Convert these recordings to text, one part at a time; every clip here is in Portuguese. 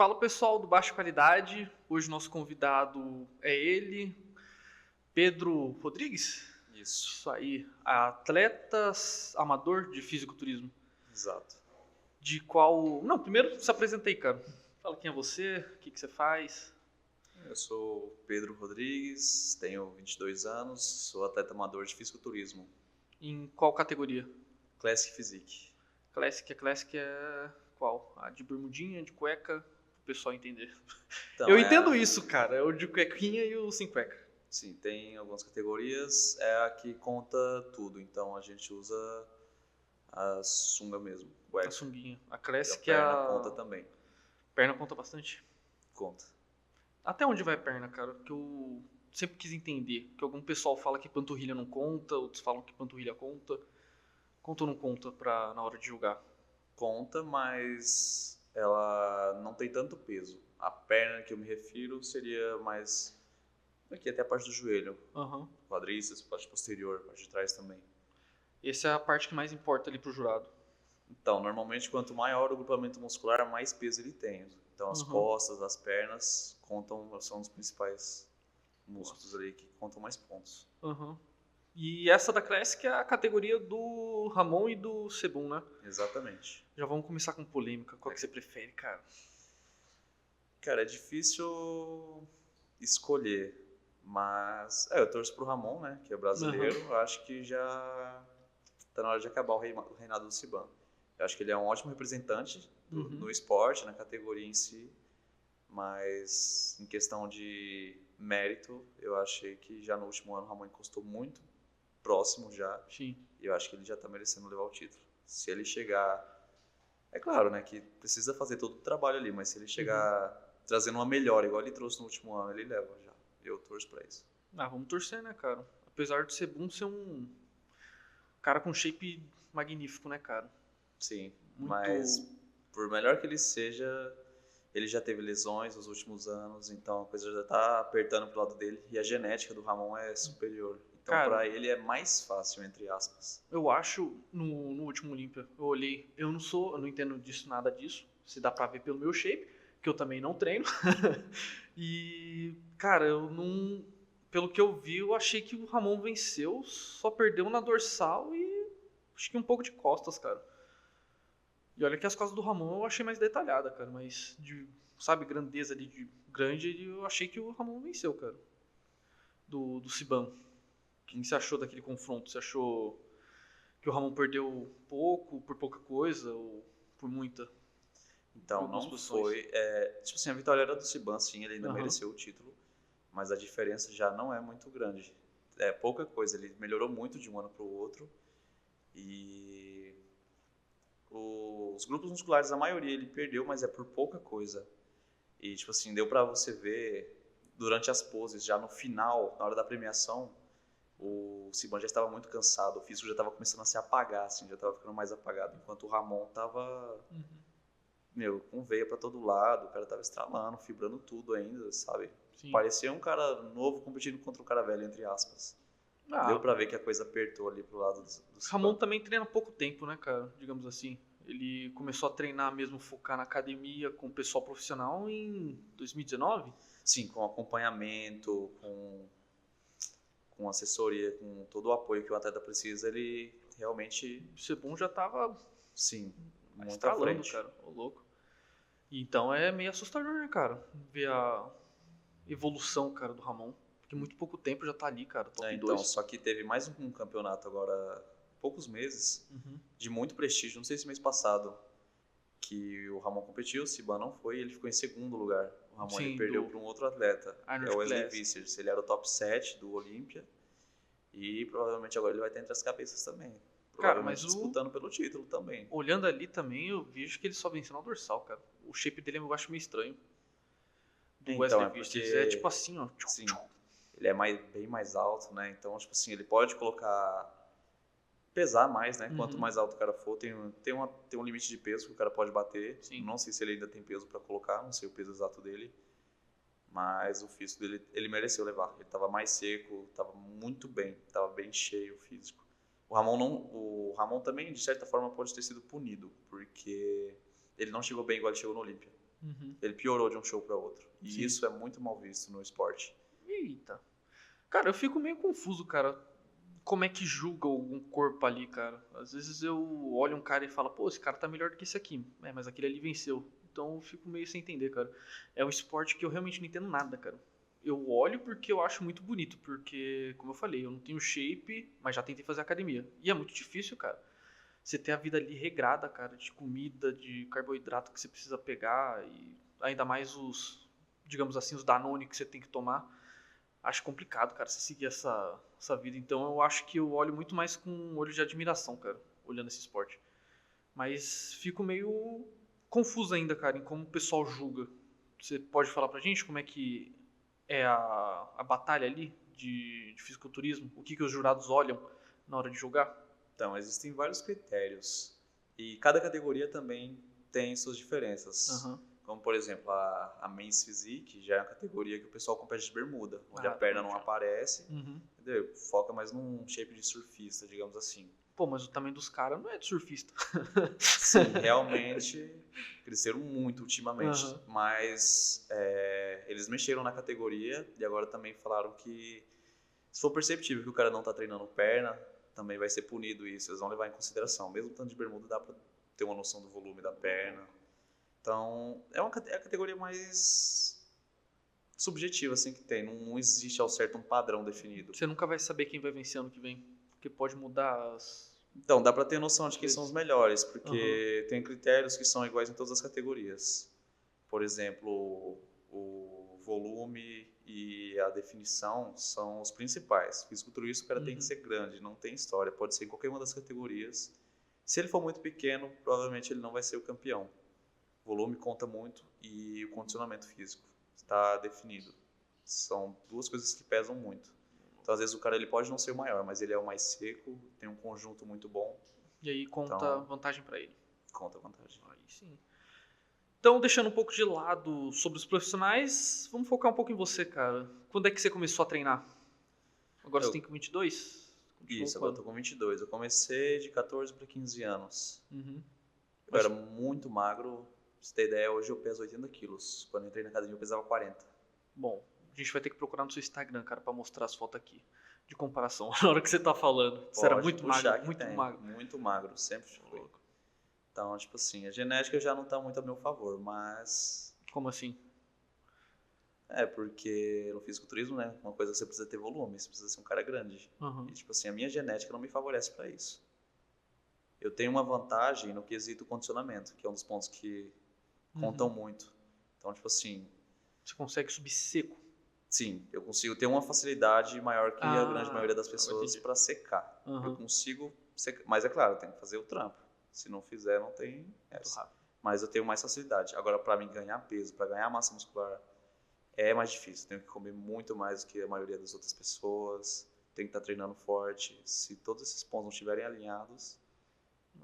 Fala pessoal do Baixa Qualidade, hoje nosso convidado é ele, Pedro Rodrigues. Isso, Isso aí, atleta amador de fisiculturismo. exato. De qual. Não, primeiro se apresenta aí, cara. Fala quem é você, o que você faz. Eu sou Pedro Rodrigues, tenho 22 anos, sou atleta amador de fisiculturismo, Em qual categoria? Classic Physique. Classic é qual? A de bermudinha, de cueca, pro pessoal entender. Então, Eu entendo isso, cara. É o de cuequinha e o sem cueca. sim, tem algumas categorias, é a que conta tudo, então a gente usa a sunga mesmo, A cueca. sunguinha. A E a Classic é perna conta a. também, Perna conta bastante. conta. Até onde vai a perna, cara? Porque eu sempre quis entender. Que algum pessoal fala que panturrilha não conta, outros falam que panturrilha conta. Conta ou não conta na hora de julgar? Conta, mas ela não tem tanto peso. A perna que eu me refiro seria mais aqui até a parte do joelho, Aham. quadríceps, parte posterior, parte de trás também. Essa é a parte que mais importa ali pro jurado. Então, normalmente, quanto maior o grupamento muscular, mais peso ele tem. Então, as Aham. costas, as pernas contam, são os principais músculos ali que contam mais pontos. Aham. E essa da Classic é a categoria do Ramon e do Sebum, né? Exatamente. Já vamos começar com polêmica. Qual que você prefere, cara? Cara, é difícil escolher, mas eu torço pro Ramon, né, que é brasileiro. Aham. Eu acho que já tá na hora de acabar o reinado do Ciban. Eu acho que ele é um ótimo representante Uhum. no esporte, na categoria em si. Mas em questão de mérito, eu achei que já no último ano o Ramon encostou muito próximo já. Sim. E eu acho que ele já está merecendo levar o título. Se ele chegar. É claro, né, que precisa fazer todo o trabalho ali, mas se ele chegar trazendo uma melhora, igual ele trouxe no último ano, ele leva já. Eu torço pra isso. Ah, vamos torcer, né, cara? Apesar do Sebum ser um cara com shape magnífico, né, cara? Sim, Muito. mas por melhor que ele seja, ele já teve lesões nos últimos anos, então a coisa já tá apertando pro lado dele. E a genética do Ramon é superior. Então Cara, pra ele é mais fácil, entre aspas. eu acho, no último Olímpia, eu olhei, eu não entendo disso, nada disso, se dá pra ver pelo meu shape, que eu também não treino. E, cara, eu não. Pelo que eu vi, eu achei que o Ramon venceu, só perdeu na dorsal e acho que um pouco de costas, cara. E olha que as costas do Ramon eu achei mais detalhada, cara, mas de, sabe, grandeza ali de grande, eu achei que o Ramon venceu, cara. Do Siban. O que você achou daquele confronto? Você achou que o Ramon perdeu pouco, por pouca coisa, ou por muita, em Então algumas não posições? foi. Tipo assim, a vitória era do Siban, sim, ele ainda Aham. mereceu o título, mas a diferença já não é muito grande. É pouca coisa, ele melhorou muito de um ano para o outro e os grupos musculares, a maioria ele perdeu, mas é por pouca coisa. E tipo assim, deu pra você ver durante as poses, já no final, na hora da premiação, o Siban já estava muito cansado, o físico já estava começando a se apagar, assim, já estava ficando mais apagado, enquanto o Ramon tava, Uhum. meu, com veia pra todo lado, o cara tava estralando, fibrando tudo ainda, sabe? Sim. Parecia um cara novo competindo contra um cara velho, entre aspas. Deu Ah, pra ver que a coisa apertou ali pro lado do Ramon Siban. também treina há pouco tempo, né, cara? Digamos assim. Ele começou a treinar mesmo, focar na academia com o pessoal profissional em 2019. Sim, com acompanhamento, com assessoria, com todo o apoio que o atleta precisa, ele realmente, O Sebum já tava sim, muito à estralando, frente. cara. Ô louco. Então é meio assustador, né, cara? Ver a evolução, cara, do Ramon. Porque muito pouco tempo já tá ali, cara, top Então, 2. só que teve mais um campeonato agora, poucos meses, Uhum. de muito prestígio, não sei se mês passado, que o Ramon competiu, o Siban não foi, ele ficou em segundo lugar. O Ramon ele Sim, perdeu do para um outro atleta, que é Arnold o Wesley Classic. Vissers. Ele era o top 7 do Olímpia e provavelmente agora ele vai estar entre as cabeças também. Cara, mas Provavelmente disputando pelo título também. olhando ali também, eu vejo que ele só venceu na dorsal, cara. O shape dele eu acho meio estranho. Do Então, Wesley é Vissers. É tipo porque, assim, ó. sim, ele é bem mais alto, né? Então, tipo assim, ele pode colocar, pesar mais, né? Quanto Uhum. mais alto o cara for, tem um limite de peso que o cara pode bater. Sim. Não sei se ele ainda tem peso para colocar, não sei o peso exato dele. Mas o físico dele, ele mereceu levar. Ele tava mais seco, tava muito bem, tava bem cheio o físico. O Ramon não, o Ramon também, de certa forma, pode ter sido punido, porque ele não chegou bem igual ele chegou no Olímpia. Uhum. Ele piorou de um show para outro. E Sim. isso é muito mal visto no esporte. Eita. Cara, eu fico meio confuso, cara. Como é que julga algum corpo ali, cara? Às vezes eu olho um cara e falo, pô, esse cara tá melhor do que esse aqui. É, mas aquele ali venceu. Então eu fico meio sem entender, cara. É um esporte que eu realmente não entendo nada, cara. Eu olho porque eu acho muito bonito, porque, como eu falei, eu não tenho shape, mas já tentei fazer academia. E é muito difícil, cara. Você ter a vida ali regrada, cara, de comida, de carboidrato que você precisa pegar e ainda mais digamos assim, os Danone que você tem que tomar. Acho complicado, cara, você seguir essa vida. Então eu acho que eu olho muito mais com um olho de admiração, cara, olhando esse esporte. Mas fico meio confuso ainda, cara, em como o pessoal julga. Você pode falar pra gente como é que é a batalha ali de fisiculturismo? O que os jurados olham na hora de julgar? Então, existem vários critérios. E cada categoria também tem suas diferenças. Aham. Como, por exemplo, a Men's Physique já é uma categoria que o pessoal compete de bermuda, onde a Ah, perna não realmente. aparece, Uhum. entendeu? Foca mais num shape de surfista, digamos assim. Pô, mas o tamanho dos caras não é de surfista. Sim, realmente cresceram muito ultimamente, Aham. mas eles mexeram na categoria e agora também falaram que se for perceptível que o cara não tá treinando perna, também vai ser punido isso, eles vão levar em consideração. Mesmo tanto de bermuda dá pra ter uma noção do volume da perna. Então, é a categoria mais subjetiva assim que tem, não existe ao certo um padrão definido. Você nunca vai saber quem vai vencer ano que vem. Porque pode mudar Então, dá pra ter noção as de quem são os vezes. melhores, Aham. porque tem critérios que são iguais em todas as categorias. Por exemplo, o volume e a definição são os principais. Fisiculturista, o cara tem que Uhum. ser grande, não tem história, pode ser em qualquer uma das categorias. Se ele for muito pequeno, provavelmente ele não vai ser o campeão. O volume conta muito e o condicionamento físico está definido. São duas coisas que pesam muito. Então, às vezes, o cara ele pode não ser o maior, mas ele é o mais seco, tem um conjunto muito bom, E aí conta então vantagem pra ele. conta a vantagem. Aí sim. Então, deixando um pouco de lado sobre os profissionais, vamos focar um pouco em você, cara. Quando é que você começou a treinar? Agora você tem Eu, com 22? Continuou isso, agora quando? estou com 22. Eu comecei de 14 para 15 anos. Uhum. Eu era Mas, muito magro, pra você ter ideia, hoje eu peso 80 quilos. Quando eu entrei na academia eu pesava 40. bom, a gente vai ter que procurar no seu Instagram, cara, pra mostrar as fotos aqui. De comparação, na hora que você tá falando. Você era Pode muito magro, puxar que muito tem. magro. Muito magro, sempre Ô, fui. louco. Então, tipo assim, a genética já não tá muito a meu favor, mas Como assim? é porque no fisiculturismo, né, uma coisa que você precisa ter volume, você precisa ser um cara grande. E Aham. tipo assim, a minha genética não me favorece para isso. Eu tenho uma vantagem no quesito condicionamento, que é um dos pontos que contam Uhum. muito. Então, tipo assim, Você consegue subir seco. sim, eu consigo ter uma facilidade maior que a grande Ah, maioria das eu pessoas entendi. para secar. Eu Aham. consigo secar, mas é claro, tem que fazer o trampo. Se não fizer, não tem Muito essa. rápido. Mas eu tenho mais facilidade. Agora, para mim ganhar peso, para ganhar massa muscular, é mais difícil. Tenho que comer muito mais do que a maioria das outras pessoas. Tenho que estar treinando forte. Se todos esses pontos não estiverem alinhados,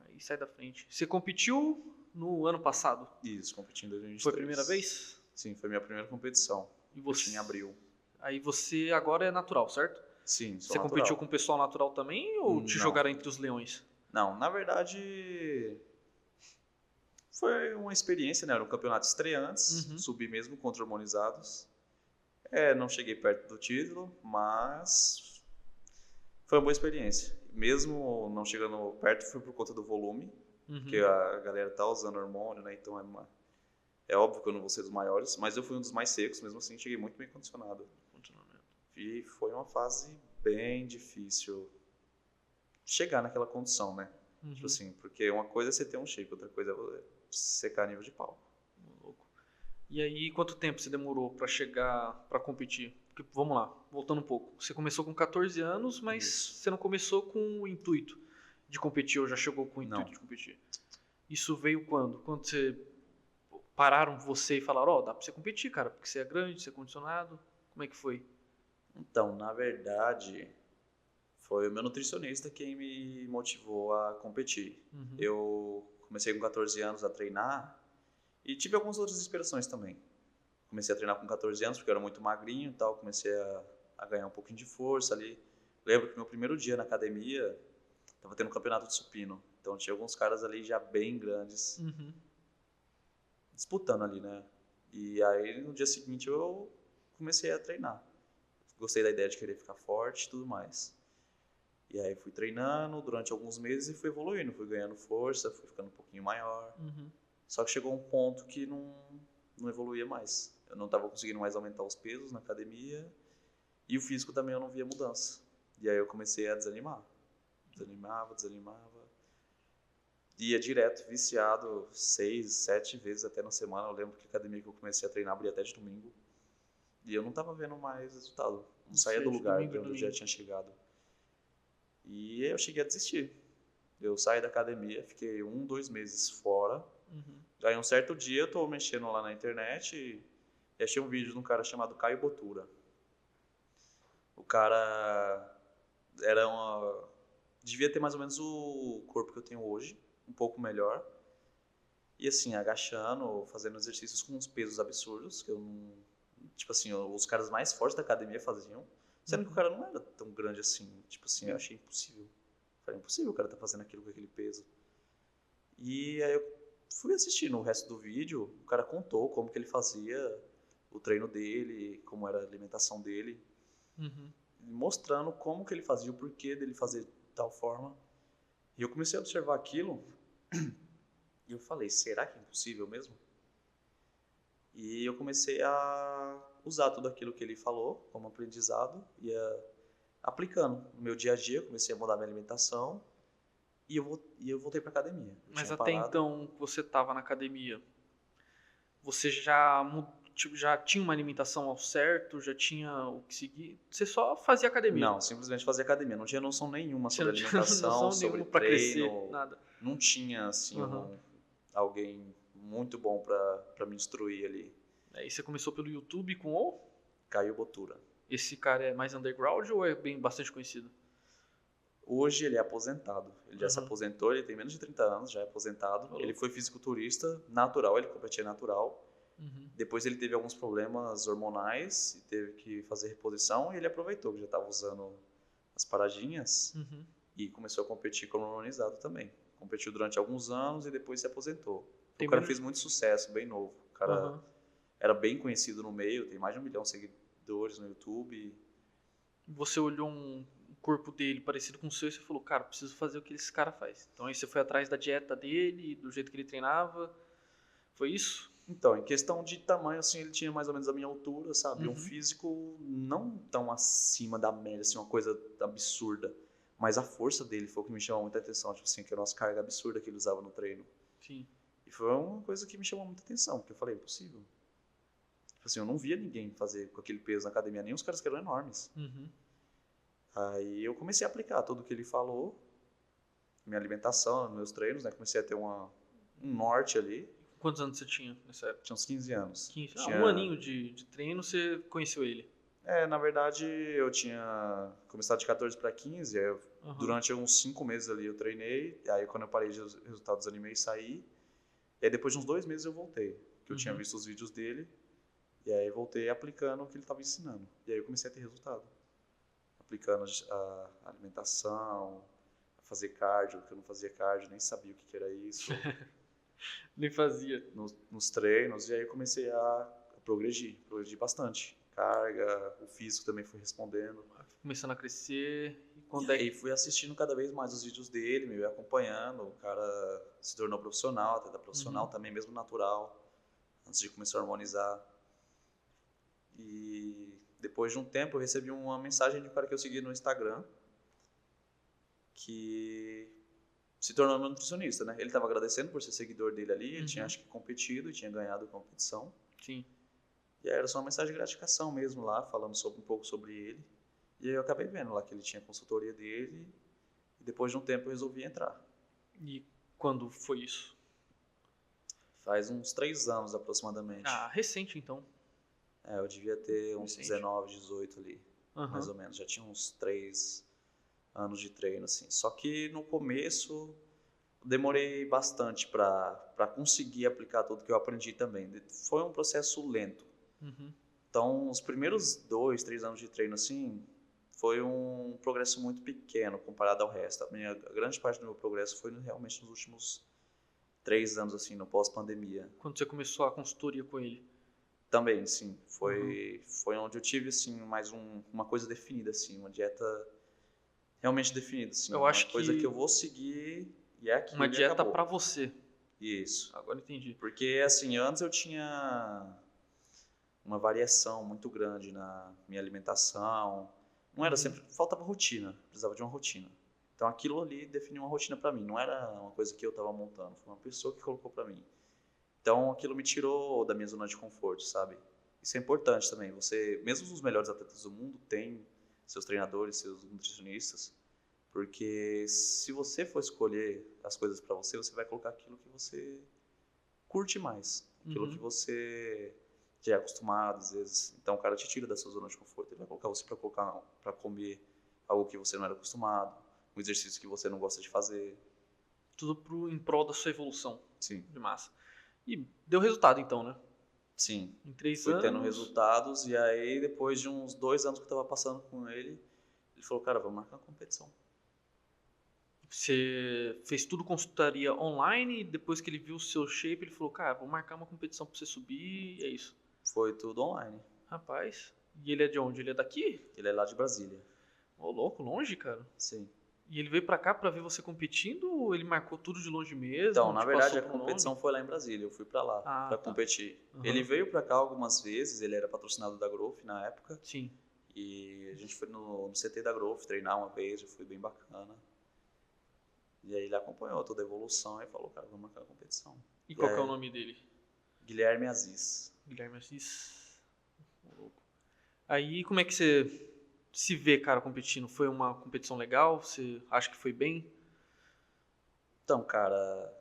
Aí sai da frente. Você competiu no ano passado? isso, competindo em Foi a primeira 2023. vez? Sim, foi minha primeira competição. E Competi em você. abril. Aí você agora é natural, certo? Sim, sou Você competiu com o natural. pessoal natural também ou te Não, jogaram entre os leões? não, na verdade foi uma experiência, né? Era um campeonato estreantes, Uhum. subi mesmo contra hormonizados. Não cheguei perto do título, mas foi uma boa experiência. Mesmo não chegando perto, foi por conta do volume, porque Uhum. a galera tá usando hormônio, né? Então é óbvio que eu não vou ser dos maiores, mas eu fui um dos mais secos, mesmo assim cheguei muito bem condicionado. Continuamento. E foi uma fase bem difícil chegar naquela condição, né? Tipo Uhum. assim, porque uma coisa é você ter um shape, outra coisa é secar a nível de pau. Louco. E aí, quanto tempo você demorou pra chegar pra competir? Porque, vamos lá, voltando um pouco. Você começou com 14 anos, mas Isso. você não começou com o intuito de competir ou já chegou com o intuito Não. de competir? Isso veio quando? Quando você pararam você e falaram, ó, dá pra você competir, cara, porque você é grande, você é condicionado. Como é que foi? Então, na verdade, foi o meu nutricionista quem me motivou a competir. Uhum. Eu comecei com 14 anos a treinar e tive algumas outras inspirações também. Comecei a treinar com 14 anos porque eu era muito magrinho e tal, comecei a ganhar um pouquinho de força ali. Lembro que meu primeiro dia na academia tava tendo um campeonato de supino, então tinha alguns caras ali já bem grandes Uhum. disputando ali, né? E aí no dia seguinte eu comecei a treinar. Gostei da ideia de querer ficar forte e tudo mais. E aí fui treinando durante alguns meses e fui evoluindo, fui ganhando força, fui ficando um pouquinho maior. Uhum. Só que chegou um ponto que não evoluía mais. Eu não estava conseguindo mais aumentar os pesos na academia e o físico também eu não via mudança. E aí eu comecei a desanimar. Desanimava. Ia direto, viciado, 6, 7 vezes até na semana. Eu lembro que a academia que eu comecei a treinar abria até de domingo. E eu não estava vendo mais resultado. Não saía do lugar de onde eu já tinha chegado. E eu cheguei a desistir. Eu saí da academia, fiquei 1, 2 meses fora. Uhum. Aí um certo dia eu tô mexendo lá na internet e achei um vídeo de um cara chamado Caio Botura. O cara devia ter mais ou menos o corpo que eu tenho hoje, um pouco melhor. E assim, agachando, fazendo exercícios com uns pesos absurdos, que eu não... Tipo assim, os caras mais fortes da academia faziam. Sendo que o cara não era tão grande assim. Tipo assim, eu achei impossível. Falei, impossível o cara tá fazendo aquilo com aquele peso. E aí eu fui assistindo o resto do vídeo, o cara contou como que ele fazia o treino dele, como era a alimentação dele, Uhum. mostrando como que ele fazia, o porquê dele fazer de tal forma. E eu comecei a observar aquilo e eu falei, será que é impossível mesmo? E eu comecei a usar tudo aquilo que ele falou como aprendizado e aplicando no meu dia a dia. Eu comecei a mudar minha alimentação e eu voltei para academia. Mas até então que você estava na academia, você já tinha uma alimentação ao certo, já tinha o que seguir? Você só fazia academia? Não, simplesmente fazia academia. Não tinha noção nenhuma Você sobre não tinha alimentação, noção sobre nenhuma para crescer, treino. nada? Não tinha, assim, Uhum. alguém muito bom para me instruir ali. Aí você começou pelo YouTube com o... Caio Botura. Esse cara é mais underground ou é bem bastante conhecido? Hoje ele é aposentado. Ele já se Uhum. aposentou, ele tem menos de 30 anos, já é aposentado. Falou. Ele foi fisiculturista natural, ele competia natural. Uhum. Depois ele teve alguns problemas hormonais e teve que fazer reposição e ele aproveitou que já estava usando as paradinhas Uhum. e começou a competir como hormonizado também. Competiu durante alguns anos e depois se aposentou. Tem O cara menos... fez muito sucesso, bem novo. O cara Uhum. era bem conhecido no meio, tem mais de 1 milhão de seguidores no YouTube. Você olhou um corpo dele parecido com o seu e você falou, cara, preciso fazer o que esse cara faz. Então aí você foi atrás da dieta dele, do jeito que ele treinava. Foi isso? Então, em questão de tamanho, assim, ele tinha mais ou menos a minha altura, sabe? Uhum. Um físico não tão acima da média, assim, uma coisa absurda. Mas a força dele foi o que me chamou muita atenção, tipo assim, que era umas cargas absurdas que ele usava no treino. Sim. E foi uma coisa que me chamou muita atenção, porque eu falei, impossível. Tipo assim, eu não via ninguém fazer com aquele peso na academia, nem os caras que eram enormes. Uhum. Aí eu comecei a aplicar tudo o que ele falou, minha alimentação, meus treinos, né? Comecei a ter um norte ali. Quantos anos você tinha nessa época? Tinha uns 15 anos. 15. Tinha... Um aninho de treino, você conheceu ele. Na verdade, eu tinha começado de 14 para 15, durante uns 5 meses ali eu treinei, aí quando eu parei de resultados desanimei e saí, e aí depois de uns 2 meses eu voltei, que eu tinha visto os vídeos dele, e aí voltei aplicando o que ele estava ensinando, e aí eu comecei a ter resultado, aplicando a alimentação, a fazer cardio, que eu não fazia cardio, nem sabia o que era isso, Nem fazia. nos treinos, e aí eu comecei a progredir bastante. Carga, o físico também foi respondendo. Começando a crescer. E aí fui assistindo cada vez mais os vídeos dele, me acompanhando. O cara se tornou profissional, até profissional também, mesmo natural, antes de começar a harmonizar. E depois de um tempo eu recebi uma mensagem de um cara que eu segui no Instagram, que se tornou meu nutricionista, né? Ele estava agradecendo por ser seguidor dele ali, ele tinha acho que competido e tinha ganhado a competição. Sim. E aí era só uma mensagem de gratificação mesmo lá, falando um pouco sobre ele. E aí eu acabei vendo lá que ele tinha a consultoria dele e depois de um tempo eu resolvi entrar. E quando foi isso? Faz uns 3 anos aproximadamente. Ah, recente então. Eu devia ter uns 19, 18 ali, mais ou menos. Já tinha uns 3 anos de treino, assim. Só que no começo demorei bastante para conseguir aplicar tudo que eu aprendi também. Foi um processo lento. Então, os primeiros 2, 3 anos de treino, assim, foi um progresso muito pequeno comparado ao resto. A grande parte do meu progresso foi realmente nos últimos 3 anos, assim, no pós-pandemia. Quando você começou a consultoria com ele? Também, sim. Foi onde eu tive, assim, mais uma coisa definida, assim, uma dieta realmente definida, assim, Eu uma acho coisa que que eu vou seguir e é uma aquilo e dieta pra acabou. você. Isso. Agora entendi. Porque, assim, antes eu tinha uma variação muito grande na minha alimentação. Não era sempre, faltava rotina, precisava de uma rotina. Então aquilo ali definiu uma rotina pra mim, não era uma coisa que eu estava montando, foi uma pessoa que colocou pra mim. Então aquilo me tirou da minha zona de conforto, sabe? Isso é importante também. Você, mesmo os melhores atletas do mundo têm seus treinadores, seus nutricionistas, porque se você for escolher as coisas pra você, você vai colocar aquilo que você curte mais, aquilo que Uhum. você já é acostumado, às vezes. Então o cara te tira da sua zona de conforto. Ele vai colocar você para comer algo que você não era acostumado, um exercício que você não gosta de fazer. Tudo em prol da sua evolução Sim, de massa. E deu resultado então, né? sim. Em 3 Fui tendo anos, resultados e aí depois de uns 2 anos que eu tava passando com ele, ele falou, cara, vamos marcar uma competição. você fez tudo consultoria online e depois que ele viu o seu shape, ele falou, cara, vou marcar uma competição pra você subir, e é isso. Foi tudo online. Rapaz, e ele é de onde? Ele é daqui? Ele é lá de Brasília. Ô, louco, longe, cara. Sim. E ele veio pra cá pra ver você competindo ou ele marcou tudo de longe Então, mesmo, na te verdade, passou a pro nome? competição foi lá em Brasília. Eu fui pra lá Ah, pra tá. competir. Ele Aham. veio pra cá algumas vezes. Ele era patrocinado da Growth na época. Sim. E a gente foi no CT da Growth treinar uma vez, já foi bem bacana. E aí ele acompanhou toda a evolução e falou, cara, vamos marcar a competição. E E qual que é o aí, nome dele? Guilherme Aziz. Guilherme Assis. Ô, louco. Aí, como é que você se vê, cara, competindo? Foi uma competição legal? Você acha que foi bem? Então, cara,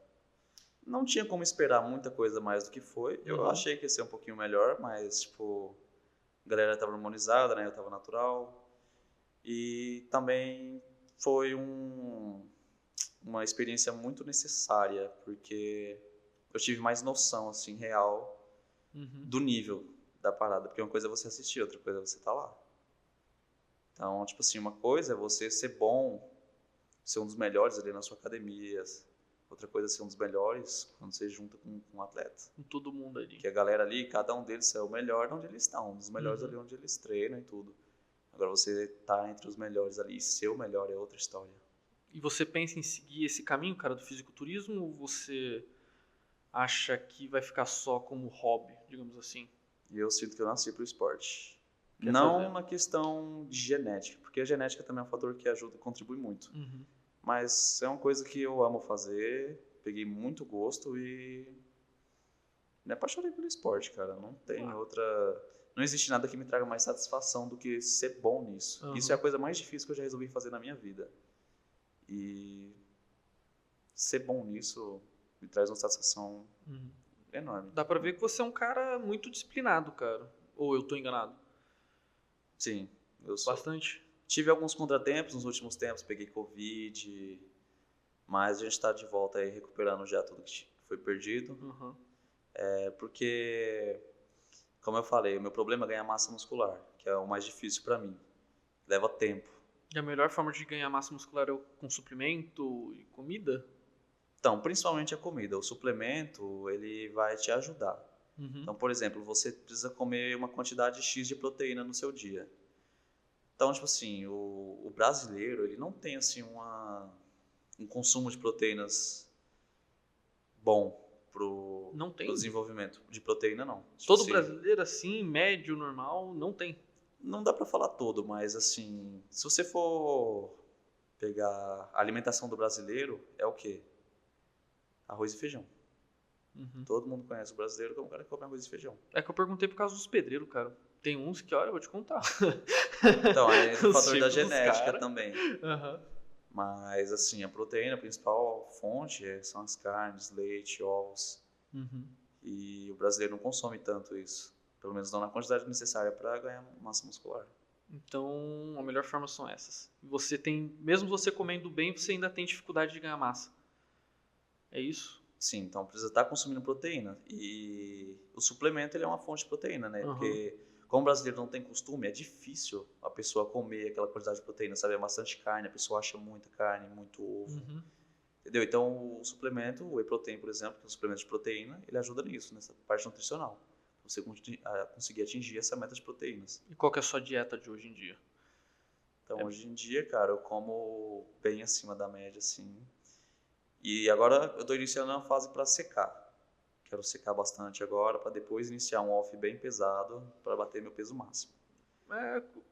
não tinha como esperar muita coisa mais do que foi. Eu Uhum. achei que ia ser um pouquinho melhor, mas, tipo, a galera tava harmonizada, né? Eu tava natural. E também foi uma experiência muito necessária, porque eu tive mais noção, assim, real Uhum. do nível da parada. Porque uma coisa é você assistir, outra coisa é você estar lá. Então, tipo assim, uma coisa é você ser bom, ser um dos melhores ali na sua academia. Outra coisa é ser um dos melhores quando você junta com um atleta. Com todo mundo ali. Que a galera ali, cada um deles é o melhor onde eles estão, um dos melhores Uhum. ali onde eles treinam e tudo. Agora você tá entre os melhores ali e ser o melhor é outra história. E você pensa em seguir esse caminho, cara, do fisiculturismo, ou você acha que vai ficar só como hobby, digamos assim? E eu sinto que eu nasci pro esporte. Quer fazer? Não na questão de genética, porque a genética também é um fator que ajuda, contribui muito. Uhum. Mas é uma coisa que eu amo fazer, peguei muito gosto e me apaixonei pelo esporte, cara. Não tem Ah. outra. Não existe nada que me traga mais satisfação do que ser bom nisso. Isso é a Uhum. coisa mais difícil que eu já resolvi fazer na minha vida. E ser bom nisso me traz uma satisfação Uhum. enorme. Dá pra ver que você é um cara muito disciplinado, cara. Ou eu tô enganado? Sim, eu sou. Bastante? Tive alguns contratempos nos últimos tempos, peguei Covid, mas a gente está de volta aí recuperando já tudo que foi perdido. Uhum. É porque, como eu falei, o meu problema é ganhar massa muscular, que é o mais difícil para mim. Leva tempo. E a melhor forma de ganhar massa muscular é com suplemento e comida? Então, principalmente a comida. O suplemento, ele vai te ajudar. Uhum. Então, por exemplo, você precisa comer uma quantidade X de proteína no seu dia. Então, tipo assim, o brasileiro, ele não tem, assim, um consumo de proteínas bom pro Não tem? desenvolvimento. De proteína, não. Tipo Todo assim, brasileiro assim, médio, normal, não tem. não dá pra falar todo, mas assim, se você for pegar a alimentação do brasileiro, é o quê? Arroz e feijão. Uhum. Todo mundo conhece o brasileiro como um cara que come arroz e feijão. É que eu perguntei por causa dos pedreiros, cara. Tem uns que, olha, eu vou te contar. Então, é do Os fator da shapes dos genética caras. também. Aham. Mas, assim, a proteína, a principal fonte são as carnes, leite, ovos. Uhum. E o brasileiro não consome tanto isso. Pelo menos não na quantidade necessária para ganhar massa muscular. Então, a melhor forma são essas. Você tem, mesmo você comendo bem, você ainda tem dificuldade de ganhar massa. É isso? Sim, então precisa estar consumindo proteína. E o suplemento ele é uma fonte de proteína, né? Aham. Porque como o brasileiro não tem costume, é difícil a pessoa comer aquela quantidade de proteína, sabe? É bastante carne, a pessoa acha muita carne, muito ovo. Uhum. Entendeu? Então o suplemento, o whey protein, por exemplo, que é um suplemento de proteína, ele ajuda nisso, nessa parte nutricional. você conseguir atingir essa meta de proteínas. E qual que é a sua dieta de hoje em dia? Então, hoje em dia, cara, eu como bem acima da média, assim. E agora eu tô iniciando uma fase para secar. Quero secar bastante agora, para depois iniciar um off bem pesado, para bater meu peso máximo.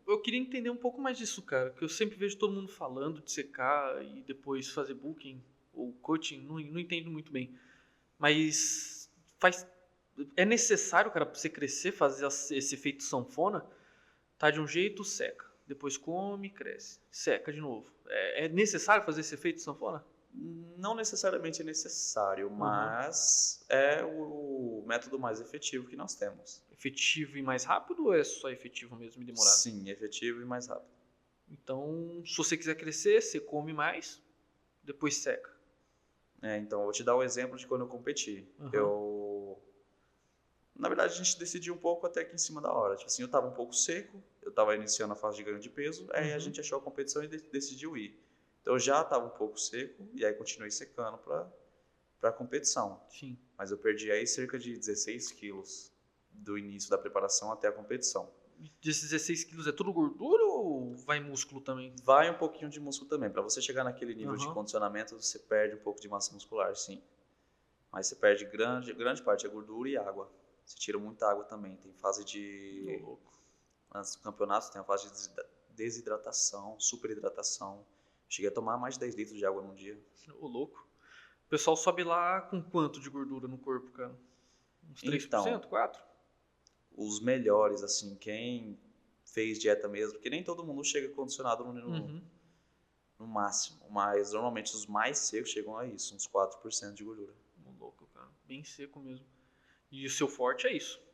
Eu queria entender um pouco mais disso, cara, que eu sempre vejo todo mundo falando de secar e depois fazer booking ou coaching, não entendo muito bem. Mas é necessário, cara, pra você crescer, fazer esse efeito sanfona? Tá de um jeito, seca. Depois come, cresce. Seca de novo. É necessário fazer esse efeito sanfona? Não necessariamente é necessário, Aham. mas é o método mais efetivo que nós temos. Efetivo e mais rápido ou é só efetivo mesmo e demorado? Sim, efetivo e mais rápido. Então, se você quiser crescer, você come mais, depois seca. Então, eu vou te dar o exemplo de quando eu competi. Aham. Na verdade, a gente decidiu um pouco até que em cima da hora. Tipo assim, eu estava um pouco seco, eu estava iniciando a fase de ganho de peso, aí a Uhum. gente achou a competição e decidiu ir. Então, eu já estava um pouco seco, e aí continuei secando para a competição. Sim. Mas eu perdi aí cerca de 16 quilos do início da preparação até a competição. Desses 16 quilos é tudo gordura ou vai músculo também? Vai um pouquinho de músculo também. Para você chegar naquele nível de Aham. condicionamento, você perde um pouco de massa muscular, sim. Mas você perde grande parte é gordura e água. Você tira muita água também. Tem fase Ô, de... louco. Antes do campeonato, tem a fase de desidratação, superidratação. Cheguei a tomar mais de 10 litros de água num dia. Ô, louco. O pessoal sobe lá com quanto de gordura no corpo, cara? Uns Então, 3%? 4%? os melhores, assim, quem fez dieta mesmo, porque nem todo mundo chega condicionado Uhum. no máximo, mas normalmente os mais secos chegam a isso, uns 4% de gordura. Ô, louco, cara. Bem seco mesmo. E o seu forte é isso. Pra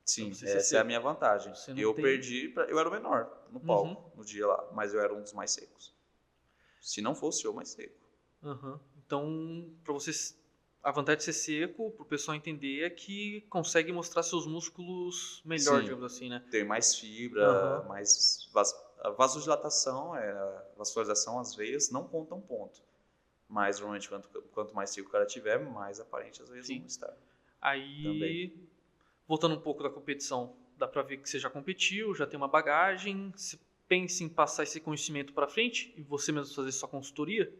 Sim, você ser essa é a seco. minha vantagem. Você não Eu tem. perdi, eu era o menor no Uhum. palco, no dia lá, mas eu era um dos mais secos. Se não fosse eu mais seco. Uhum. Então, pra você. A vantagem de ser seco, pro pessoal entender, é que consegue mostrar seus músculos melhor, Sim, digamos assim, né? tem mais fibra, Aham. mais a vasodilatação, a vascularização, as veias não contam ponto. Mas normalmente quanto mais seco o cara tiver, mais aparente as veias vão Sim. estar também. Aí, voltando um pouco da competição, dá pra ver que você já competiu, já tem uma bagagem. Você pensa em passar esse conhecimento pra frente e você mesmo fazer sua consultoria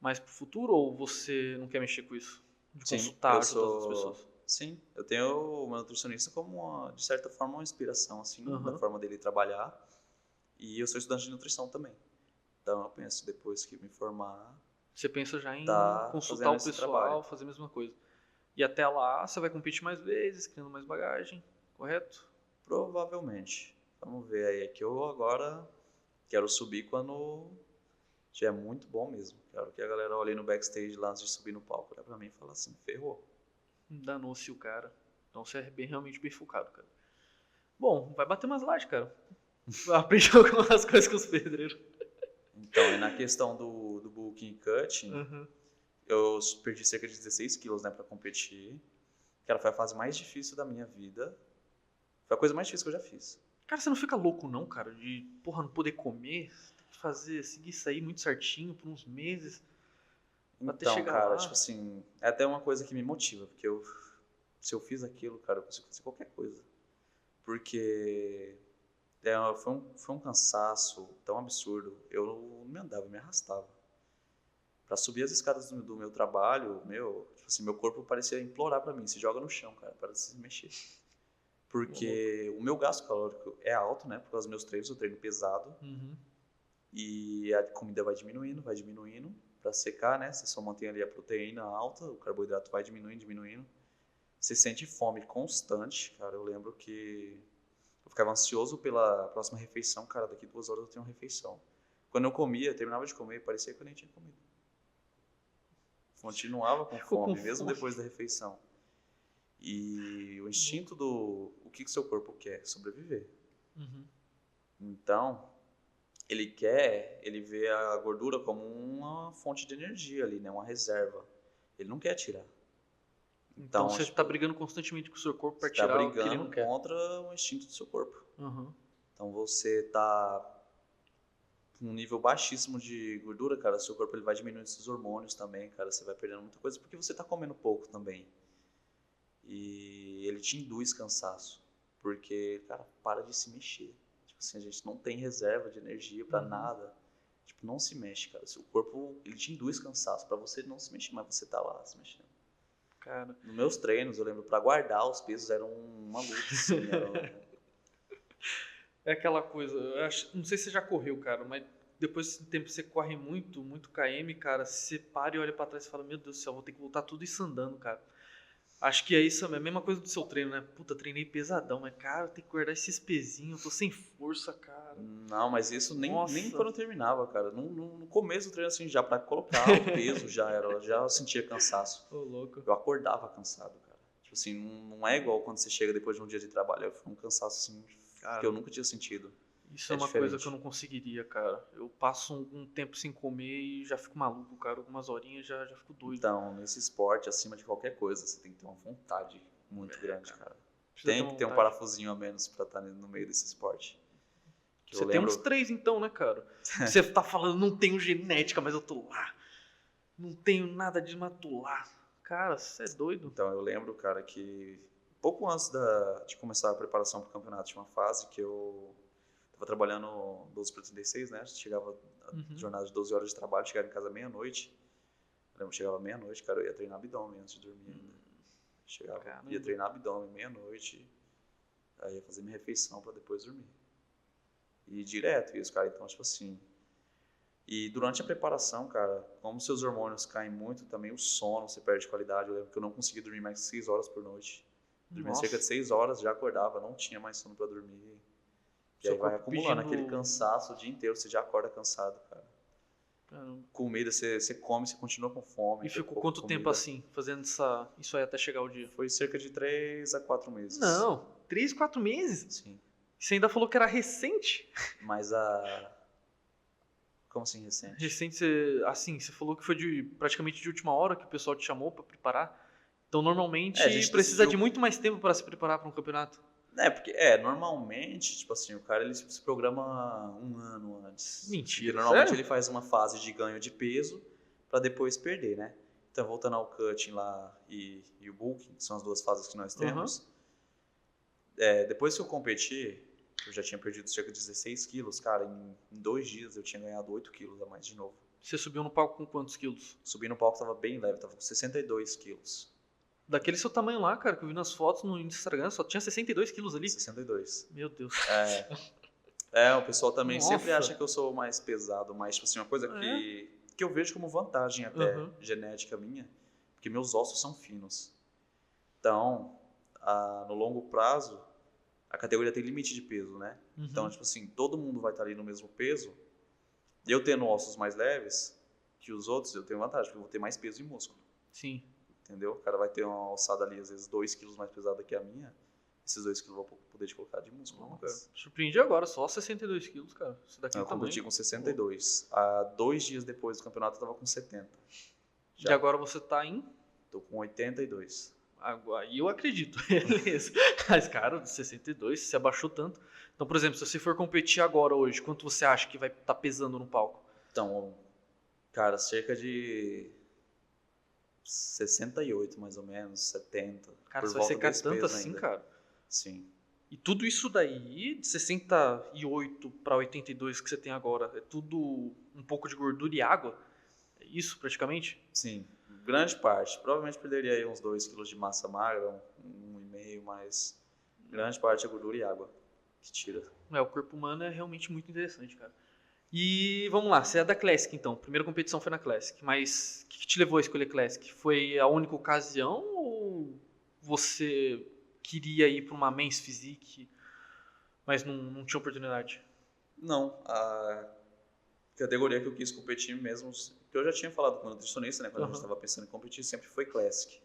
mais pro futuro ou você não quer mexer com isso? De Sim, consultar, ajudar as outras pessoas? Sim, eu tenho o meu nutricionista como, de certa forma, uma inspiração, assim, da Aham. forma dele trabalhar. E eu sou estudante de nutrição também. Então eu penso, depois que me formar, Você pensa já em tá consultar fazendo o esse trabalho. pessoal, fazer a mesma coisa. E até lá você vai competir mais vezes, criando mais bagagem, correto? Provavelmente. Vamos ver aí. É que eu agora quero subir quando já é muito bom mesmo. Quero que a galera olhe no backstage lá antes de subir no palco. Olha pra mim e fala assim, ferrou. Danou-se o cara. Então você é realmente bem focado, cara. Bom, vai bater umas lajes, cara. Aprendi algumas coisas com os pedreiros. Então, e na questão do bulking e cutting, Uhum. eu perdi cerca de 16 quilos, né, pra competir. Cara, foi a fase mais difícil da minha vida. Foi a coisa mais difícil que eu já fiz. Cara, você não fica louco não, cara, de, porra, não poder comer? Você tem que seguir isso aí muito certinho por uns meses, até Então, chegar cara, tipo lá. assim, é até uma coisa que me motiva, porque se eu fiz aquilo, cara, eu consigo fazer qualquer coisa. Porque foi um cansaço tão absurdo. Eu não me andava, eu me arrastava. Pra subir as escadas do meu trabalho, tipo assim, meu corpo parecia implorar pra mim, se joga no chão, cara, para de se mexer. Ô, louco. Porque o meu gasto calórico é alto, né, por causa dos meus treinos, eu treino pesado, Uhum. e a comida vai diminuindo, pra secar, né, você só mantém ali a proteína alta, o carboidrato vai diminuindo, diminuindo. Você sente fome constante, cara, eu lembro que eu ficava ansioso pela próxima refeição, cara, daqui 2 horas eu tenho uma refeição. Quando eu comia, terminava de comer, parecia que eu nem tinha comido. Continuava com Ficou com fome, mesmo fome. depois da refeição. E o instinto Louco. o que seu corpo quer? Sobreviver. Uhum. Então, ele vê a gordura como uma fonte de energia ali, né? Uma reserva. Ele não quer tirar. Então Então, você tá tipo, brigando constantemente com o seu corpo você pra está tirar o que ele brigando não quer. contra o instinto do seu corpo. Uhum. Então, você tá com um nível baixíssimo de gordura, cara, seu corpo ele vai diminuindo esses hormônios também, cara, você vai perdendo muita coisa porque você tá comendo pouco também. E ele te induz cansaço, porque, cara, para de se mexer. Tipo assim, a gente não tem reserva de energia pra nada. Tipo, não se mexe, cara. Seu corpo, ele te induz cansaço pra você não se mexer, mas você tá lá se mexendo. Cara, Nos meus treinos, eu lembro, pra guardar os pesos era uma luta, assim. é aquela coisa, eu acho, não sei se você já correu, cara, mas depois desse tempo que você corre muito, muito km, cara, você para e olha pra trás e fala, meu Deus do céu, vou ter que voltar tudo isso andando, cara. Acho que é isso, é a mesma coisa do seu treino, né? Puta, treinei pesadão, mas, cara, tem que guardar esses pezinhos, eu tô sem força, cara. Não, mas isso nem Nossa. quando eu terminava, cara. No começo do treino, assim, já pra colocar o peso, já eu sentia cansaço. Ô, louco. Eu acordava cansado, cara. Tipo assim, não é igual quando você chega depois de um dia de trabalho. Foi um cansaço, assim, Cara, que eu nunca tinha sentido. isso é uma coisa que eu não conseguiria, cara. Eu passo um tempo sem comer e já fico maluco, cara. Algumas horinhas já fico doido. Então, nesse esporte, acima de qualquer coisa, você tem que ter uma vontade muito grande, cara. Precisa Tem ter que ter um vontade. parafusinho a menos pra estar no meio desse esporte. Que Você eu tem lembro... uns 3 então, né, cara? Você tá falando, não tenho genética, mas eu tô lá. Não tenho nada de mas tô lá. Cara, você é doido. Então, eu lembro, cara, que pouco antes de começar a preparação para o campeonato, tinha uma fase que eu tava trabalhando 12 para 36, né? Chegava a jornada de 12 horas de trabalho, chegava em casa meia-noite. Eu lembro, chegava meia-noite, cara, eu ia treinar abdômen antes de dormir ainda. Chegava, Caramba. ia treinar abdômen meia-noite, aí ia fazer minha refeição para depois dormir. E direto isso, cara. Então, tipo assim... E durante a preparação, cara, como seus hormônios caem muito, também o sono, você perde qualidade. Eu lembro que eu não conseguia dormir mais de 6 horas por noite. Dormia cerca de 6 horas, já acordava, não tinha mais sono pra dormir. E Seu aí vai corpo acumulando pedindo- aquele cansaço o dia inteiro, você já acorda cansado, cara. Caramba. Comida, você come, você continua com fome. E tem ficou pouca quanto tempo comida. assim, fazendo isso aí até chegar o dia? Foi cerca de 3 a 4 meses. Não, 3, 4 meses? Sim. Você ainda falou que era recente? Mas a... Como assim recente? Recente, você falou que foi praticamente de última hora que o pessoal te chamou pra preparar. Então, normalmente, A gente precisa decidiu... de muito mais tempo para se preparar para um campeonato. Porque, normalmente, tipo assim, o cara ele se programa um ano antes. Mentira, Porque normalmente sério? ele faz uma fase de ganho de peso pra depois perder, né? Então, voltando ao cutting lá e o bulking, que são as duas fases que nós temos. Depois que eu competi, eu já tinha perdido cerca de 16 quilos, cara, em 2 dias eu tinha ganhado 8 quilos a mais de novo. Você subiu no palco com quantos quilos? Subi no palco, tava bem leve, tava com 62 quilos. Daquele seu tamanho lá, cara, que eu vi nas fotos no Instagram, só tinha 62 quilos ali. 62. Meu Deus. O pessoal também Nossa. sempre acha que eu sou mais pesado, mas, tipo assim, uma coisa que eu vejo como vantagem até genética minha, porque meus ossos são finos. Então, no longo prazo, a categoria tem limite de peso, né? Então, tipo assim, todo mundo vai estar ali no mesmo peso. Eu tendo ossos mais leves que os outros, eu tenho vantagem, porque eu vou ter mais peso e músculo. Sim. Entendeu? O cara vai ter uma alçada ali, às vezes, 2 quilos mais pesada que a minha. Esses 2 quilos eu vou poder te colocar de músculo. Não, cara. Surpreendi agora, só 62 quilos, cara. Isso daqui é Eu tamanho. competi com 62. Há 2 dias depois do campeonato eu tava com 70. E agora você tá em... Tô com 82. Aí eu acredito, beleza. Mas, cara, 62, você abaixou tanto. Então, por exemplo, se você for competir agora, hoje, quanto você acha que vai estar pesando no palco? Então, cara, cerca de 68, mais ou menos, 70. Cara, por você vai volta secar desse tanto peso assim, ainda. cara? Sim. E tudo isso daí, de 68 para 82 que você tem agora, é tudo um pouco de gordura e água? É isso, praticamente? Sim, grande parte. Provavelmente perderia aí uns 2 quilos de massa magra, 1,5, mas grande parte é gordura e água que tira. O corpo humano é realmente muito interessante, cara. E vamos lá, você é da Classic então, primeira competição foi na Classic, mas o que te levou a escolher Classic? Foi a única ocasião ou você queria ir para uma Men's Physique, mas não tinha oportunidade? Não, a categoria que eu quis competir mesmo, que eu já tinha falado com o nutricionista, né, quando a gente estava pensando em competir, sempre foi Classic.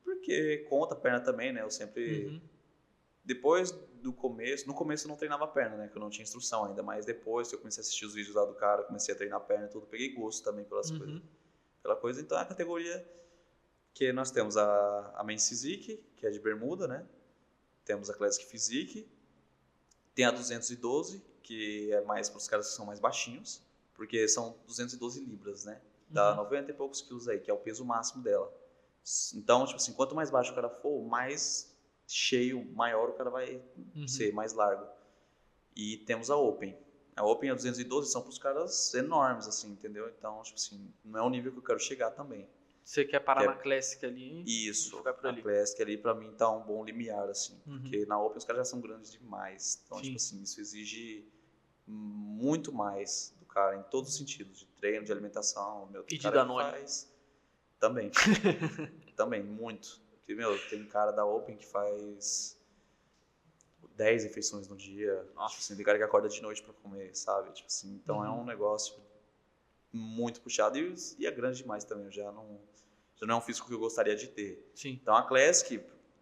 Porque conta a perna também, né, eu sempre... Depois do começo, no começo eu não treinava a perna, né, que eu não tinha instrução ainda, mas depois que eu comecei a assistir os vídeos lá do cara, comecei a treinar a perna e tudo, peguei gosto também pelas coisas. Pela coisa, então é a categoria que nós temos a Men's Physique, que é de bermuda, né, temos a Classic Physique, tem a 212, que é mais para os caras que são mais baixinhos, porque são 212 libras, né, dá 90 e poucos quilos aí, que é o peso máximo dela. Então, tipo assim, quanto mais baixo o cara for, mais cheio, maior o cara vai ser, mais largo. E temos a Open. A Open e a 212 são para os caras enormes, assim, entendeu? Então, tipo assim, não é o nível que eu quero chegar também. Você quer parar na Classic ali Isso, e ficar por a ali. Classic ali pra mim tá um bom limiar, assim. Porque na Open os caras já são grandes demais. Então, tipo assim, isso exige muito mais do cara em todos os sentidos. De treino, de alimentação. Meu, tem E de cara que Danone. faz... Também. Também, muito. Porque, meu, tem cara da Open que faz 10 refeições no dia. Tipo assim, tem cara que acorda de noite pra comer, sabe? Tipo assim, então é um negócio muito puxado e é grande demais também. Já não é um físico que eu gostaria de ter. Sim. Então a Classic,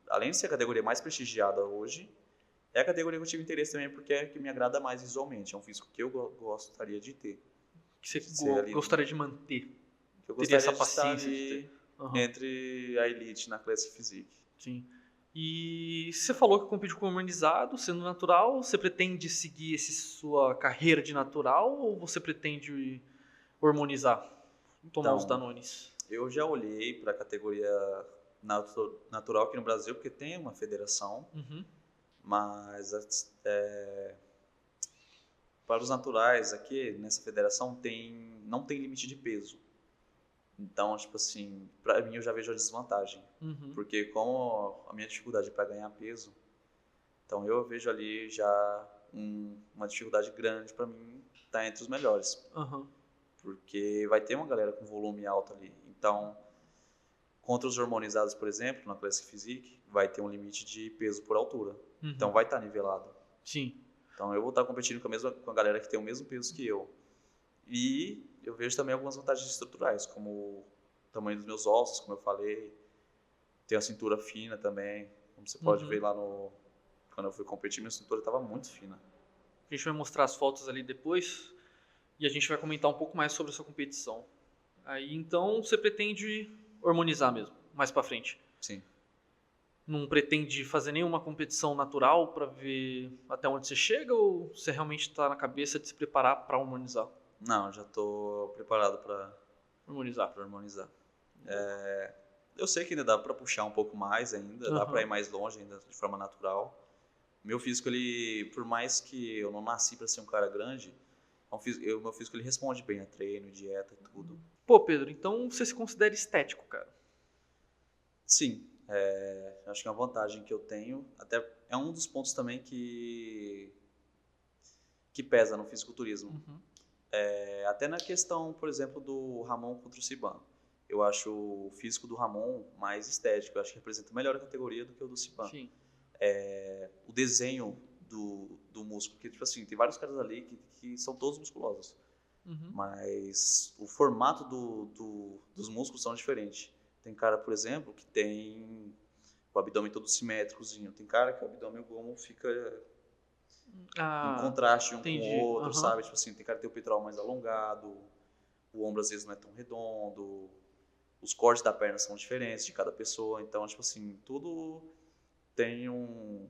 além de ser a categoria mais prestigiada hoje, é a categoria que eu tive interesse também porque é a que me agrada mais visualmente. É um físico que eu gostaria de ter. Que você gostaria de manter. Que eu Teria gostaria essa de estar paciência de ali ter. entre a elite na Classic Physique. Sim. E você falou que compete com hormonizado, sendo natural, você pretende seguir sua carreira de natural ou você pretende hormonizar? Tomar os Danones? Eu já olhei para a categoria natural aqui no Brasil, porque tem uma federação, mas para os naturais aqui nessa federação não tem limite de peso. Então, tipo assim, para mim eu já vejo a desvantagem, porque como a minha dificuldade para ganhar peso, então eu vejo ali já uma dificuldade grande para mim estar entre os melhores, porque vai ter uma galera com volume alto ali. Então, contra os hormonizados, por exemplo, na Classic Physique, vai ter um limite de peso por altura. Então vai estar nivelado. Sim. Então eu vou estar competindo com a galera que tem o mesmo peso que eu. E eu vejo também algumas vantagens estruturais, como o tamanho dos meus ossos, como eu falei. Tem a cintura fina também. Como você pode ver lá quando eu fui competir, minha cintura estava muito fina. A gente vai mostrar as fotos ali depois e a gente vai comentar um pouco mais sobre a sua competição. Aí então você pretende hormonizar mesmo, mais pra frente? Sim. Não pretende fazer nenhuma competição natural para ver até onde você chega ou você realmente está na cabeça de se preparar para hormonizar? Não, já estou preparado para hormonizar. Eu sei que ainda dá para puxar um pouco mais ainda, dá para ir mais longe ainda de forma natural. Meu físico, ele, por mais que eu não nasci para ser um cara grande, meu físico ele responde bem a treino, dieta e tudo. Pô, Pedro, então você se considera estético, cara? Sim, acho que é uma vantagem que eu tenho, até é um dos pontos também que pesa no fisiculturismo. Até na questão, por exemplo, do Ramon contra o Siban. Eu acho o físico do Ramon mais estético, eu acho que representa melhor a categoria do que o do Siban. Sim. O desenho do músculo, porque tipo assim, tem vários caras ali que são todos musculosos, mas o formato dos músculos são diferentes. Tem cara, por exemplo, que tem o abdômen todo simétricozinho, tem cara que o abdômen como fica em contraste um com o outro, sabe? Tipo assim, tem cara que tem o peitoral mais alongado, o ombro às vezes não é tão redondo, os cortes da perna são diferentes de cada pessoa, então, tipo assim, tudo tem um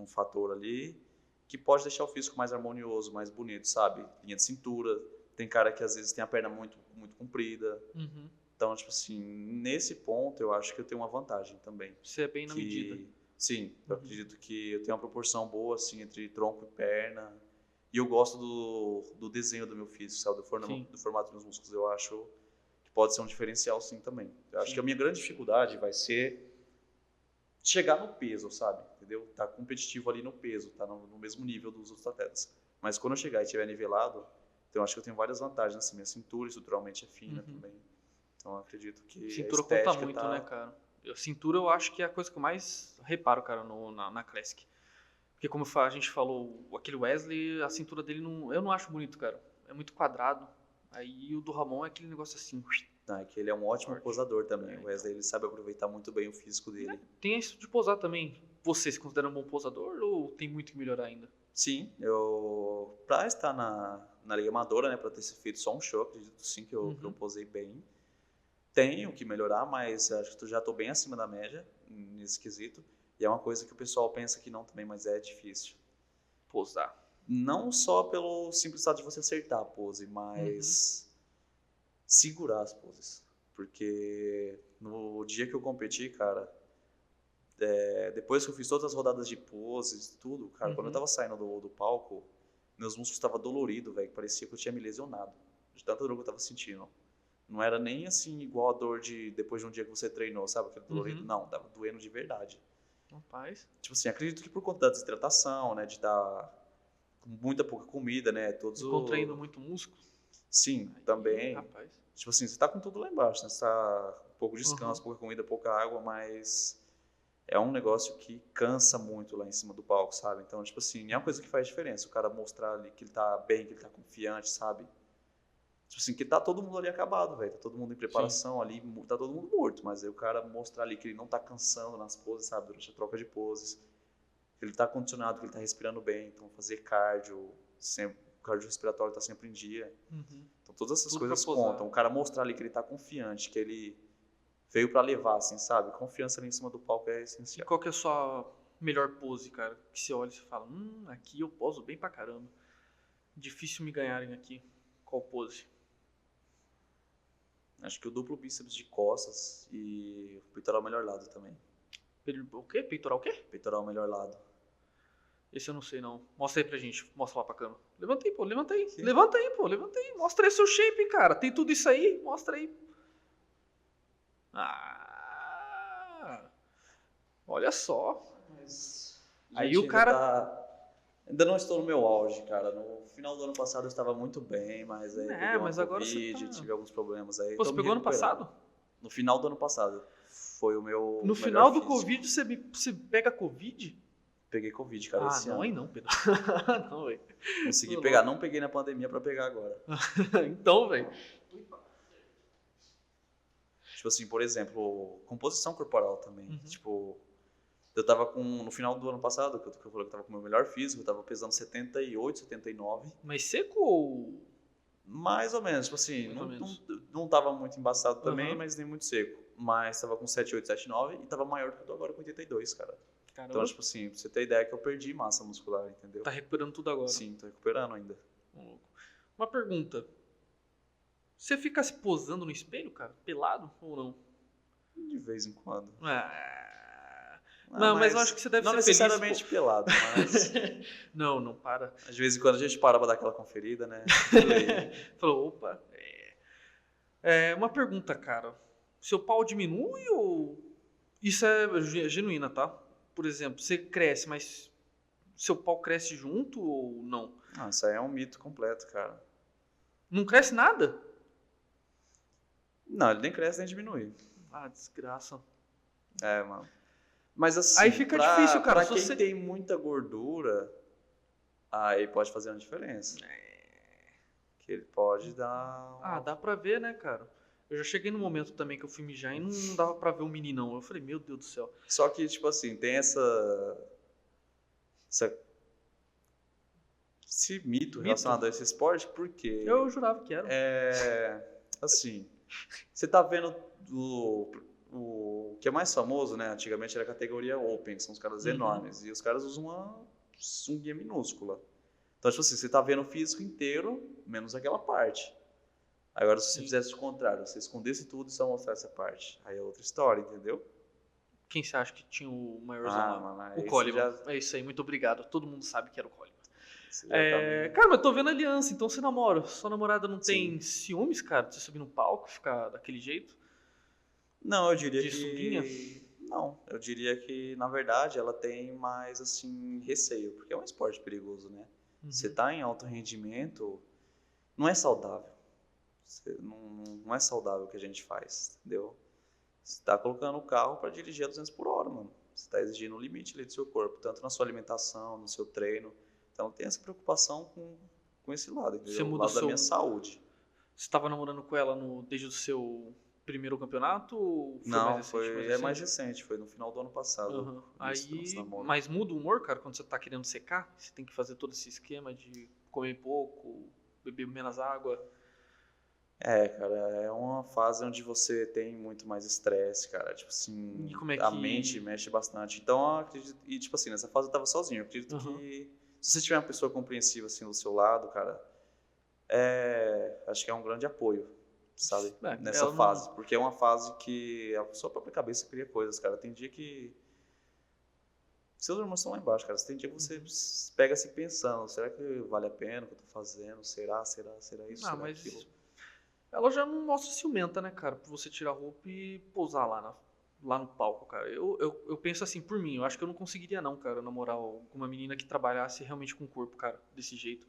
fator ali que pode deixar o físico mais harmonioso, mais bonito, sabe? Linha de cintura, tem cara que às vezes tem a perna muito, muito comprida. Então, tipo assim, nesse ponto eu acho que eu tenho uma vantagem também. Você é bem na medida. Sim, eu acredito que eu tenho uma proporção boa, assim, entre tronco e perna. E eu gosto do desenho do meu físico, sabe? Do formato dos meus músculos. Eu acho que pode ser um diferencial, sim, também. Eu acho que a minha grande dificuldade vai ser chegar no peso, sabe? Entendeu? Tá competitivo ali no peso, tá no mesmo nível dos outros atletas. Mas quando eu chegar e estiver nivelado, então eu acho que eu tenho várias vantagens, assim, minha cintura estruturalmente é fina também. Então eu acredito que cintura a estética conta muito, né, cara? Cintura eu acho que é a coisa que eu mais reparo, cara, na Classic. Porque como a gente falou, aquele Wesley, a cintura dele eu não acho bonito, cara. É muito quadrado. Aí o do Ramon é aquele negócio assim. É que ele é um ótimo posador também. O Wesley, ele sabe aproveitar muito bem o físico dele. Tem isso de posar também. Você se considera um bom posador ou tem muito que melhorar ainda? Sim, pra estar na Liga Amadora, né, pra ter feito só um show, acredito sim que eu posei bem. Tenho que melhorar, mas acho que já estou bem acima da média nesse quesito. E é uma coisa que o pessoal pensa que não também, mas é difícil. Posar. Não só pelo simples fato de você acertar a pose, mas segurar as poses. Porque no dia que eu competi, cara, depois que eu fiz todas as rodadas de poses e tudo, cara, quando eu tava saindo do palco, meus músculos estavam doloridos, velho. Parecia que eu tinha me lesionado. De tanta dor que eu tava sentindo. Não era nem assim igual a dor de depois de um dia que você treinou, sabe? Aquele dolorido. Não, tava doendo de verdade. Rapaz. Tipo assim, acredito que por conta da desidratação, né? De estar com muita pouca comida, né? E contraindo muito músculo? Sim, Aí, também. rapaz. Tipo assim, você tá com tudo lá embaixo, né? Você tá com pouco descanso, pouca comida, pouca água, mas é um negócio que cansa muito lá em cima do palco, sabe? Então, tipo assim, é uma coisa que faz diferença. O cara mostrar ali que ele tá bem, que ele tá confiante, sabe? Tipo assim, que tá todo mundo ali acabado, velho. Tá todo mundo em preparação ali, tá todo mundo morto. Mas aí o cara mostrar ali que ele não tá cansando nas poses, sabe? Durante a troca de poses. Que ele tá condicionado, que ele tá respirando bem. Então, fazer cardio, sempre, o cardio respiratório tá sempre em dia. Então, todas essas coisas contam. O cara mostrar ali que ele tá confiante, que ele veio pra levar, assim, sabe? Confiança ali em cima do palco é E essencial. qual que é a sua melhor pose, cara? Que você olha e você fala, aqui eu poso bem pra caramba. Difícil me ganharem aqui. Qual pose? Acho que o duplo bíceps de costas e o peitoral melhor lado também. O quê? Peitoral o quê? Peitoral melhor lado. Esse eu não sei, não. Mostra aí pra gente. Mostra lá pra câmera. Levanta aí, pô. Levanta aí. Sim. Levanta aí, pô. Levanta aí. Mostra aí seu shape, cara. Tem tudo isso aí? Mostra aí. Olha só. Mas, Aí gente, o cara... Ainda não estou no meu auge, cara. No final do ano passado eu estava muito bem, mas aí peguei uma mas agora você Covid, tá... tive alguns problemas aí. Pô, Tô você me pegou ano recuperando. passado? No final do ano passado. Foi o meu No melhor final do físico. Covid você pega Covid? Peguei Covid, cara, esse não, ano. aí não, Pedro. Não, velho. Consegui pegar. Não peguei na pandemia pra pegar agora. Então, velho. Tipo assim, por exemplo, composição corporal também. Tipo, eu tava no final do ano passado, que eu falei que eu tava com o meu melhor físico, eu tava pesando 78, 79. Mas seco ou... Mais ou menos, tipo assim, Mais ou menos. não tava muito embaçado também, mas nem muito seco. Mas tava com 78, 79 e tava maior do que eu tô agora com 82, cara. Caramba. Então, tipo assim, pra você ter ideia que eu perdi massa muscular, entendeu? Tá recuperando tudo agora. Sim, tô recuperando ainda. Uma pergunta. Você fica se posando no espelho, cara? Pelado ou não? De vez em quando. Não, mas eu acho que você deve ser não necessariamente pelado, mas Não, para. de vez em quando a gente para pra dar aquela conferida, né? Falou, opa. Uma pergunta, cara. Seu pau diminui ou... Isso é genuína, tá? Por exemplo, você cresce, mas seu pau cresce junto ou não? Não, isso aí é um mito completo, cara. Não cresce nada? Não, ele nem cresce nem diminui. Desgraça. Mano. Mas assim, aí fica difícil, cara. Pra quem tem muita gordura, aí pode fazer uma diferença. Que ele pode dar... dá pra ver, né, cara? Eu já cheguei no momento também que eu fui mijar e não dava pra ver o meninão. Eu falei, meu Deus do céu. Só que, tipo assim, tem esse mito relacionado a esse esporte, porque... Eu jurava que era. Assim, você tá vendo o que é mais famoso, né? Antigamente era a categoria Open, que são os caras enormes. E os caras usam uma sunguinha minúscula. Então, tipo assim, você tá vendo o físico inteiro, menos aquela parte. Agora, se você fizesse o contrário, você escondesse tudo e só mostrasse essa parte, aí é outra história, entendeu? Quem você acha que tinha o maiorzão lá? Mano, O Coleman. É isso aí, muito obrigado. Todo mundo sabe que era o Coleman. Tá cara, mas eu tô vendo aliança, então você namora. Sua namorada não tem ciúmes, cara, de você subir no palco, ficar daquele jeito? Não, eu diria de sunguinha? Não, eu diria que, na verdade, ela tem mais, assim, receio, porque é um esporte perigoso, né? Você tá em alto rendimento, não é saudável. Não é saudável o que a gente faz, entendeu? Você tá colocando o carro para dirigir a 200 por hora, mano. Você tá exigindo o limite ali do seu corpo, tanto na sua alimentação, no seu treino. Então tem essa preocupação com esse lado, entendeu? Você muda o lado da minha saúde. Você estava namorando com ela desde o seu primeiro campeonato? Ou foi não, mais recente, mais recente, foi no final do ano passado. Mas muda o humor, cara, quando você tá querendo secar? Você tem que fazer todo esse esquema de comer pouco, beber menos água. Cara, é uma fase onde você tem muito mais estresse, cara. Tipo assim, a mente mexe bastante. Então, eu acredito. E, tipo assim, nessa fase eu tava sozinho. Eu acredito que se você tiver uma pessoa compreensiva assim do seu lado, cara, acho que é um grande apoio. sabe? Nessa Ela não... fase. Porque é uma fase que a sua própria cabeça cria coisas, cara. Tem dia que seus hormônios estão lá embaixo, cara. Tem dia que você pega assim pensando, será que vale a pena o que eu tô fazendo? Será isso? Ah, Será mas aquilo? ela já não mostra ciumenta, né, cara? Pra você tirar a roupa e pousar lá no palco, cara. Eu penso assim, por mim, eu acho que eu não conseguiria não, cara, namorar alguma menina que trabalhasse realmente com o corpo, cara, desse jeito,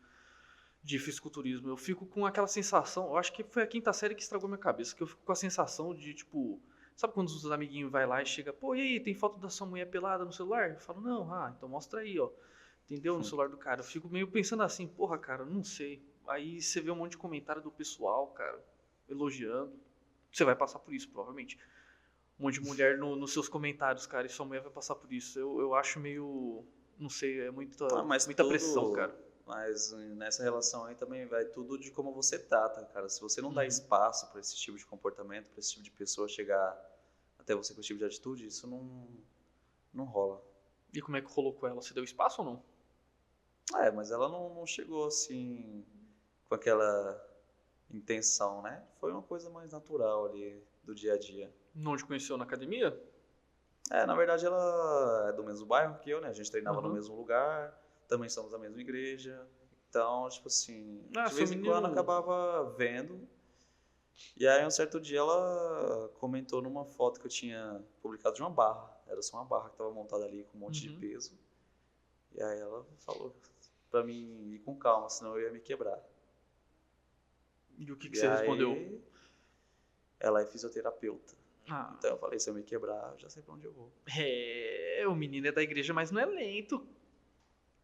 de fisiculturismo. Eu fico com aquela sensação, eu acho que foi a quinta série que estragou minha cabeça, que eu fico com a sensação de, tipo, sabe quando os amiguinhos vai lá e chega, pô, e aí, tem foto da sua mulher pelada no celular? Eu falo, não, então mostra aí, ó. Entendeu? No celular do cara. Eu fico meio pensando assim, porra, cara, não sei. Aí você vê um monte de comentário do pessoal, cara, elogiando. Você vai passar por isso, provavelmente. Um monte de mulher nos seus comentários, cara, e sua mulher vai passar por isso. Eu acho meio. Não sei, é Mas muita pressão, tudo. cara. Mas nessa relação aí também vai tudo de como você trata, cara. Se você não dá Uhum. espaço para esse tipo de comportamento, para esse tipo de pessoa chegar até você com esse tipo de atitude, isso não rola. E como é que rolou com ela? Você deu espaço ou não? Mas ela não chegou assim com aquela intenção, né? Foi uma coisa mais natural ali do dia a dia. Não te conheceu na academia? Na verdade ela é do mesmo bairro que eu, né? A gente treinava no Aham. mesmo lugar, também somos da mesma igreja. Então, tipo assim, Ah, de seu vez em quando menino. acabava vendo. E aí um certo dia ela comentou numa foto que eu tinha publicado de uma barra. Era só uma barra que estava montada ali com um monte de Uhum. peso. E aí ela falou pra mim ir com calma, senão eu ia me quebrar. E o que E você respondeu? aí ela é fisioterapeuta. Ah, Então eu falei, se eu me quebrar, eu já sei pra onde eu vou. o menino é da igreja, mas não é lento.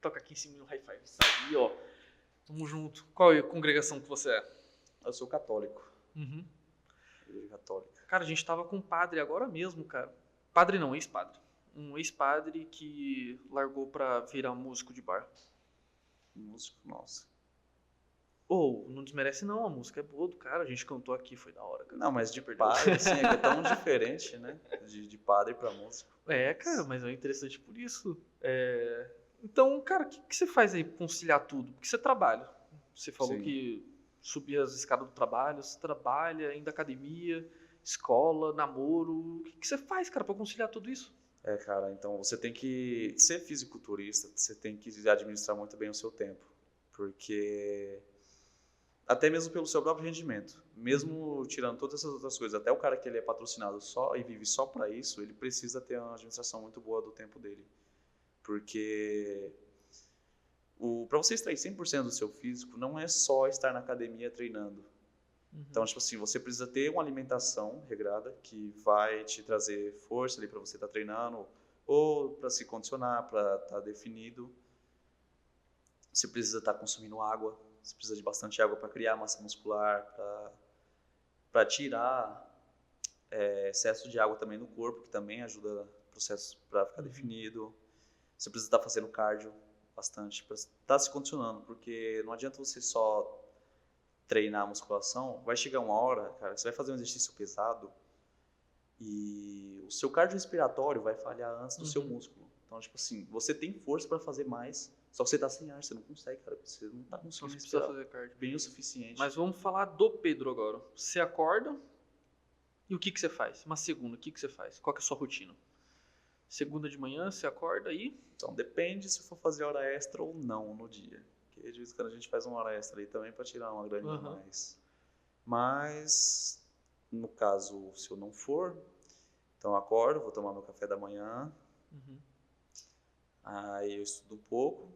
Toca aqui em cima no high five. Isso aí, ó. Tamo junto. Qual é a congregação que você é? Eu sou católico, Uhum. igreja católica. Cara, a gente tava com um padre agora mesmo, cara. Padre não, ex-padre. Um ex-padre que largou pra virar músico de bar. Músico, nossa. Ou, não desmerece não, a música é boa do cara. A gente cantou aqui, foi da hora, cara. Não, mas de Você perdeu. padre, assim, é que é tão diferente, né? De padre pra músico. É, cara, mas é interessante por isso. Então, cara, o que você faz aí pra conciliar tudo? Porque você trabalha. Você falou Sim. que subia as escadas do trabalho, você trabalha, ainda academia, escola, namoro. O que você faz, cara, pra conciliar tudo isso? Cara, então você tem que ser fisiculturista, você tem que administrar muito bem o seu tempo. Porque até mesmo pelo seu próprio rendimento, mesmo tirando todas essas outras coisas, até o cara que ele é patrocinado só e vive só para isso, ele precisa ter uma administração muito boa do tempo dele. Porque para você extrair 100% do seu físico, não é só estar na academia treinando. Então, tipo assim, você precisa ter uma alimentação regrada que vai te trazer força ali para você estar treinando ou para se condicionar, para estar definido. Você precisa estar consumindo água, você precisa de bastante água para criar massa muscular, para tirar excesso de água também no corpo, que também ajuda o processo para ficar definido. Você precisa estar fazendo cardio bastante para estar se condicionando, porque não adianta você só treinar a musculação, vai chegar uma hora, cara, você vai fazer um exercício pesado e o seu cardiorrespiratório vai falhar antes do seu músculo. Então, tipo assim, você tem força para fazer mais, só que você tá sem ar, você não consegue, cara, você não tá Então conseguindo você precisa respirar fazer cardio. bem o suficiente. Mas vamos falar do Pedro agora. Você acorda e o que você faz? Uma segunda, o que você faz? Qual que é a sua rotina? Segunda de manhã, você acorda e... Então, depende se for fazer hora extra ou não no dia. Porque de vez em quando a gente faz uma hora extra ali também para tirar uma graninha a mais. Mas, no caso, se eu não for, então eu acordo, vou tomar meu café da manhã, aí eu estudo um pouco,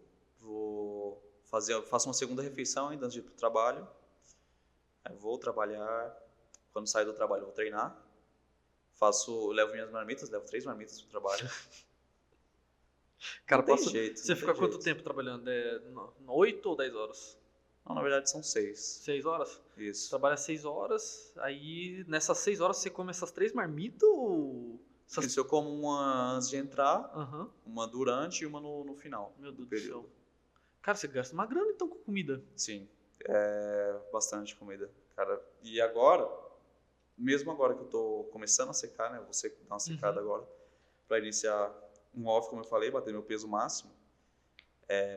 faço uma segunda refeição ainda antes de ir para o trabalho, aí vou trabalhar, quando saio do trabalho eu vou treinar, levo minhas marmitas, levo 3 marmitas para o trabalho. Cara, Não tem jeito. Você fica quanto tempo trabalhando? 8 ou 10 horas? Não, na verdade são 6. 6 horas? Isso. Trabalha 6 horas, aí nessas 6 horas você come essas 3 marmitas ou... Isso, eu como uma antes de entrar, Aham. uma durante e uma no final. Meu Deus do período. céu. Cara, você gasta uma grana então com comida. Sim, bastante comida, cara. E agora, mesmo agora que eu tô começando a secar, né? Eu vou dar uma secada agora para iniciar um off, como eu falei, bater meu peso máximo.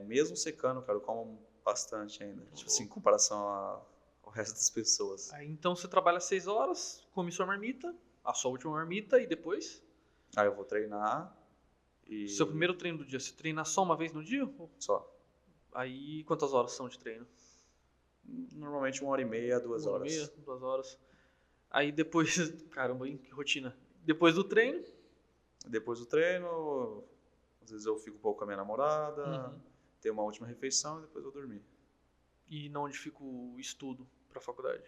Mesmo secando, cara, eu como bastante ainda. Tipo assim, em comparação o resto das pessoas. Aí então você trabalha 6 horas, come sua marmita, a sua última marmita, e depois? Aí eu vou treinar Seu e primeiro treino do dia, você treina só uma vez no dia? só. Aí quantas horas são de treino? Normalmente 1h30, 2 Uma hora e meia, horas. 2 horas. Aí depois, caramba, hein, que rotina. Depois do treino, Depois do treino, às vezes eu fico um pouco com a minha namorada, uhum. tenho uma última refeição e depois eu vou dormir. E não onde fica o estudo pra faculdade?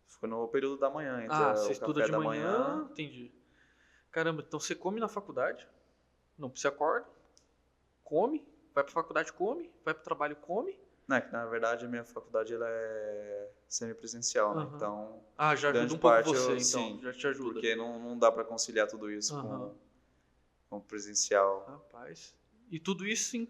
Fico no período da manhã, entre Ah, você o estuda café de da manhã, manhã. entendi. Caramba, então você come na faculdade? Não, você acorda, come, vai pra faculdade, come, vai pro trabalho, come. Né, que na verdade a minha faculdade ela é semipresencial, né? Aham. Então, Ah, já ajuda grande um pouco parte você, eu então, sim, já te ajuda. porque não dá para conciliar tudo isso Aham. com presencial. Rapaz. E tudo isso em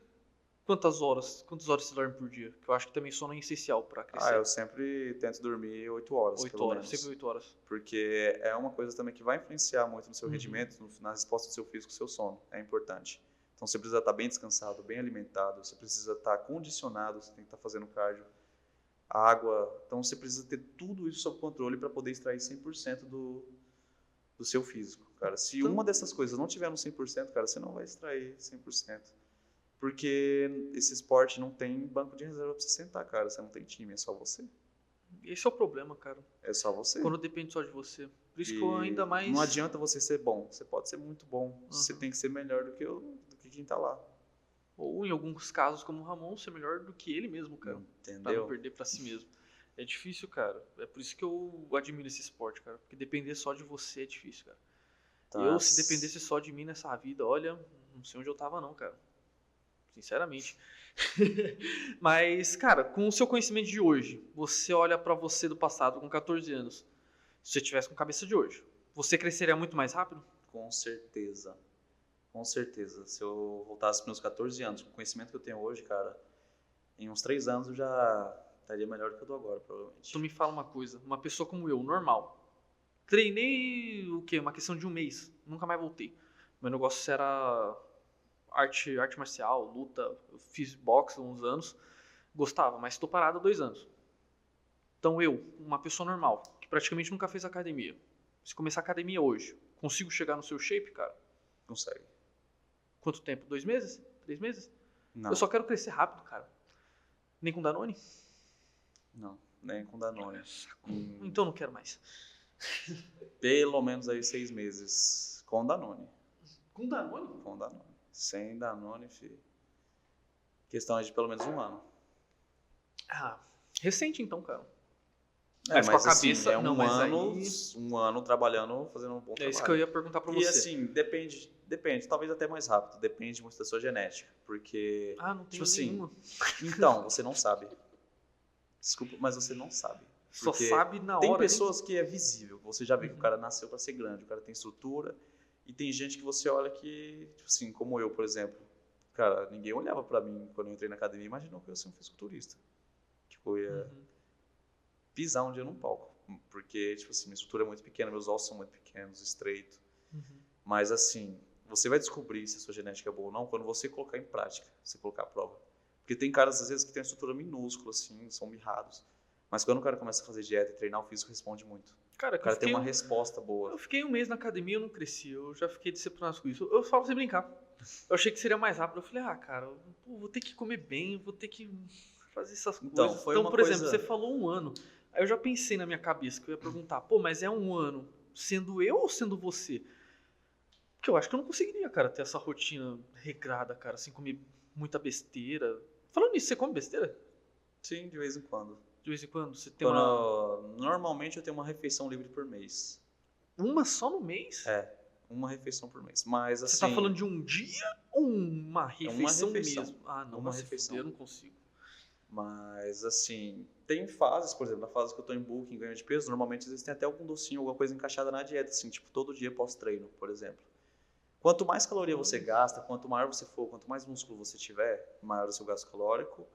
quantas horas? Quantas horas você dorme por dia? Que eu acho que também sono é essencial pra Ah, crescer. eu sempre tento dormir 8 horas, 8 pelo horas, sempre menos. 8 horas. Porque é uma coisa também que vai influenciar muito no seu Uhum. rendimento, na resposta do seu físico, do seu sono. É importante. Então você precisa estar bem descansado, bem alimentado, você precisa estar condicionado, você tem que estar fazendo cardio, água. Então você precisa ter tudo isso sob controle para poder extrair 100% do seu físico, cara. Se Então, uma dessas coisas não tiver no 100%, cara, você não vai extrair 100%. Porque esse esporte não tem banco de reserva para você sentar, cara. Você não tem time, é só você. esse é o problema, cara. É só você. Quando depende só de você. Por isso que eu ainda E não mais. adianta você ser bom. Você pode ser muito bom. Você Aham. tem que ser melhor do que quem tá lá. Ou em alguns casos, como o Ramon, ser melhor do que ele mesmo, cara. Pra não Entendeu? perder pra si mesmo. É difícil, cara. É por isso que eu admiro esse esporte, cara. Porque depender só de você é difícil, cara. Tá. Eu, se dependesse só de mim nessa vida, olha, não sei onde eu tava, não, cara. Sinceramente. Mas, cara, com o seu conhecimento de hoje, você olha pra você do passado com 14 anos. Se você tivesse com a cabeça de hoje, você cresceria muito mais rápido? Com certeza. Com certeza. Se eu voltasse para meus 14 anos, com o conhecimento que eu tenho hoje, cara, em uns 3 anos eu já estaria melhor do que eu tô agora, Tu provavelmente. me fala uma coisa, uma pessoa como eu, normal. Treinei o quê? Uma questão de um mês. Nunca mais voltei. Meu negócio era arte marcial, luta. Eu fiz boxe há uns anos. Gostava, mas estou parado há 2 anos. Então eu, uma pessoa normal, que praticamente nunca fez academia. Se começar academia hoje, consigo chegar no seu shape, cara? Consegue. Quanto tempo? 2 meses? 3 meses? Eu Não, só quero crescer rápido, cara. Nem com Danone? não. Nem com Danone. Em Então não quero mais. pelo menos aí 6 meses. Com Danone. Com Danone? Com Danone. Sem Danone, filho. Questão de pelo menos um ano. Ah, recente então, cara. É, Mas com a mas assim, cabeça. é Não, mas aí. um ano trabalhando, fazendo um bom É isso que eu trabalho. ia perguntar pra E você. assim, depende, talvez até mais rápido, depende muito da sua genética, porque, Ah, não tipo tenho assim, nenhuma. então, você não sabe. Desculpa, mas você não sabe. Só Porque sabe na tem hora, hein? pessoas que é visível, você já vê que o Uhum. cara nasceu para ser grande, o cara tem estrutura, e tem gente que você olha que, tipo assim, como eu, por exemplo, cara, ninguém olhava para mim quando eu entrei na academia, imaginou que eu ia ser um fisiculturista. Tipo, eu ia Uhum. pisar um dia num palco. Porque, tipo assim, minha estrutura é muito pequena, meus ossos são muito pequenos, estreitos. Uhum. Mas, assim, você vai descobrir se a sua genética é boa ou não quando você colocar em prática, você colocar a prova. Porque tem caras, às vezes, que têm uma estrutura minúscula, assim, são mirrados. Mas quando o cara começa a fazer dieta e treinar, o físico responde muito. Cara, O que eu cara tem fiquei, uma resposta boa. eu fiquei um mês na academia e eu não cresci. Eu já fiquei decepcionado com isso. Eu falo sem brincar. Eu achei que seria mais rápido. Eu falei, ah, cara, pô, vou ter que comer bem, vou ter que fazer essas Então, coisas. foi Então, uma por exemplo, você coisa... falou um ano. Aí eu já pensei na minha cabeça que eu ia perguntar, pô, mas é um ano sendo eu ou sendo você? Porque eu acho que eu não conseguiria, cara, ter essa rotina regrada, cara, sem comer muita besteira. Falando nisso, você come besteira? Sim, de vez em quando. De vez em quando? Você tem uma. Normalmente eu tenho uma refeição livre por mês. Uma só no mês? É, uma refeição por mês. Mas, Você tá falando assim, de um dia ou uma é uma refeição refeição. mesmo? Ah, não, Uma vai se fuder, refeição. eu não consigo. Mas, assim, tem fases, por exemplo, na fase que eu tô em booking, ganho de peso, normalmente existem até algum docinho, alguma coisa encaixada na dieta, assim, tipo, todo dia pós-treino, por exemplo. Quanto mais caloria você gasta, quanto maior você for, quanto mais músculo você tiver, maior o seu gasto calórico,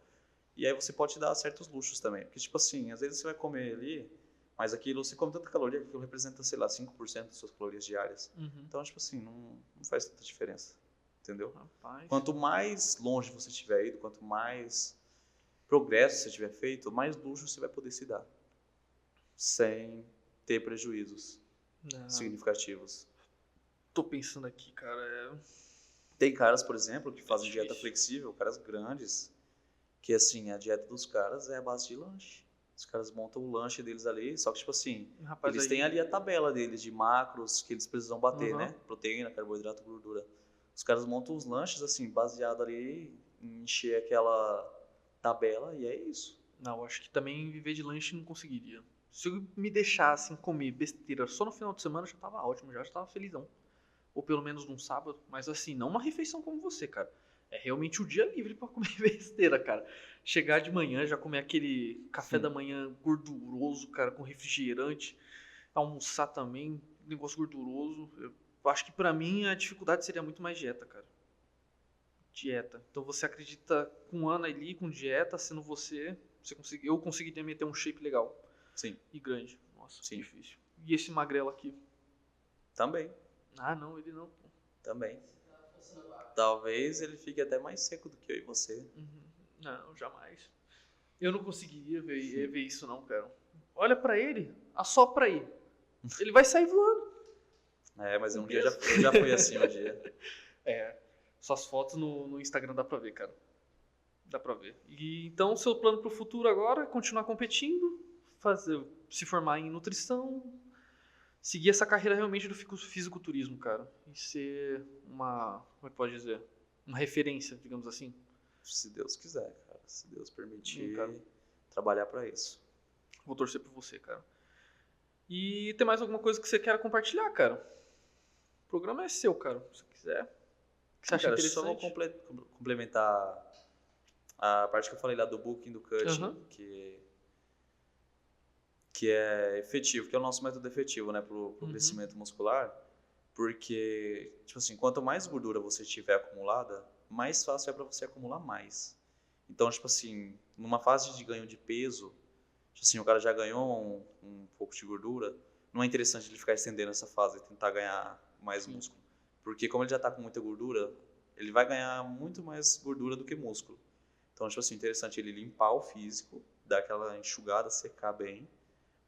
e aí você pode dar certos luxos também. Porque, tipo assim, às vezes você vai comer ali, mas aquilo, você come tanta caloria que aquilo representa, sei lá, 5% das suas calorias diárias. Uhum. Então, tipo assim, não faz tanta diferença, entendeu? Rapaz. Quanto mais longe você tiver ido, quanto mais progresso você tiver feito, mais luxo você vai poder se dar. sem ter prejuízos Não, significativos. tô pensando aqui, cara. Tem caras, por exemplo, que fazem difícil. dieta flexível, caras grandes, que assim, a dieta dos caras é a base de lanche. Os caras montam o lanche deles ali, só que tipo assim, Rapaz, eles aí- têm ali a tabela deles de macros que eles precisam bater, Uhum. né? Proteína, carboidrato, gordura. Os caras montam os lanches assim, baseado ali em encher aquela tabela e é isso. Não, acho que também viver de lanche não conseguiria. Se eu me deixassem comer besteira só no final de semana, já tava ótimo, já tava felizão. Ou pelo menos num sábado. Mas assim, não uma refeição como você, cara. É realmente o dia livre pra comer besteira, cara. Chegar de manhã, já comer aquele café da manhã gorduroso, cara, com refrigerante. Almoçar também, negócio gorduroso. Eu acho que pra mim a dificuldade seria muito mais dieta, cara. Dieta. Então você acredita com um ano ali, com dieta, sendo eu conseguiria meter um shape legal Sim, e grande. Nossa, Sim. difícil. E esse magrelo aqui? também, Ah, não, ele não. Pô. também. Talvez ele fique até mais seco do que eu e você. Uhum. Não, jamais. Eu não conseguiria ver isso não, cara. Olha pra ele, assopra aí. Ele vai sair voando. É, mas um Com dia peso. eu já fui assim um dia. É, suas fotos no Instagram dá pra ver, cara. Dá pra ver. E então, seu plano pro futuro agora é continuar competindo, se formar em nutrição, seguir essa carreira realmente do fisiculturismo, cara. E ser como é que pode dizer? Uma referência, digamos assim. Se Deus quiser, cara. Se Deus permitir Cara. trabalhar pra isso. Vou torcer por você, cara. E tem mais alguma coisa que você queira compartilhar, cara? O programa é seu, cara. Se você quiser. O que você acha Cara, só vou interessante? complementar a parte que eu falei lá do booking, do cutting, Aham. que é efetivo, que é o nosso método efetivo, né, pro Uhum. crescimento muscular, porque, tipo assim, quanto mais gordura você tiver acumulada, mais fácil é para você acumular mais. Então, tipo assim, numa fase de ganho de peso, tipo assim, o cara já ganhou um pouco de gordura, não é interessante ele ficar estendendo essa fase e tentar ganhar mais Sim. músculo. Porque como ele já tá com muita gordura, ele vai ganhar muito mais gordura do que músculo. Então, tipo assim, interessante ele limpar o físico, dar aquela enxugada, secar bem,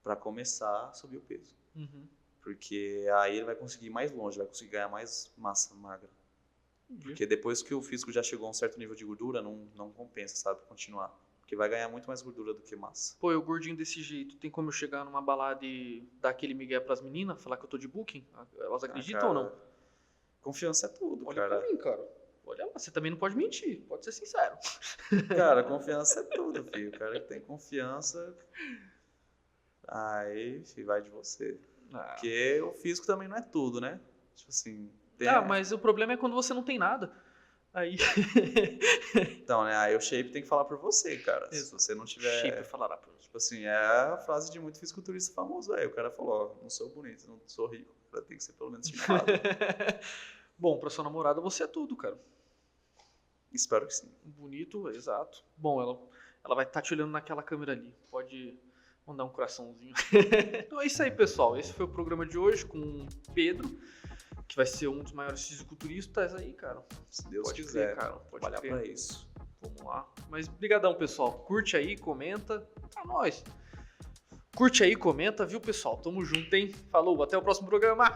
para começar a subir o peso. Uhum. Porque aí ele vai conseguir ir mais longe, vai conseguir ganhar mais massa magra. Entendi. Porque depois que o físico já chegou a um certo nível de gordura, não compensa, sabe, continuar. Porque vai ganhar muito mais gordura do que massa. Pô, eu gordinho desse jeito, tem como eu chegar numa balada e dar aquele migué pras meninas, falar que eu tô de booking? Elas acreditam ou não? Confiança é tudo, Olha cara. pra mim, cara. Olha lá, você também não pode mentir, pode ser sincero. Cara, confiança é tudo, filho. O cara que tem confiança, aí, filho, vai de você. Ah. Porque o físico também não é tudo, né? Tipo assim, Mas o problema é quando você não tem nada. Aí. Então, né? Aí o shape tem que falar por você, cara. Se Exato. você não tiver. Shape falará pra você. Tipo assim, é a frase de muito fisiculturista famoso aí. O cara falou, ó, não sou bonito, não sou rico. O cara tem que ser pelo menos chipado. Bom, pra sua namorada você é tudo, cara. Espero que sim. Bonito, exato. Bom, ela vai estar te olhando naquela câmera ali. Pode mandar um coraçãozinho. Então é isso aí, pessoal. Esse foi o programa de hoje com o Pedro, que vai ser um dos maiores fisiculturistas aí, cara. Se Deus Pode quiser, crer, cara. pode Pode trabalhar crer. pra isso. Vamos lá. Mas brigadão, pessoal. Curte aí, comenta. É nóis. Curte aí, comenta, viu, pessoal? Tamo junto, hein? Falou, até o próximo programa.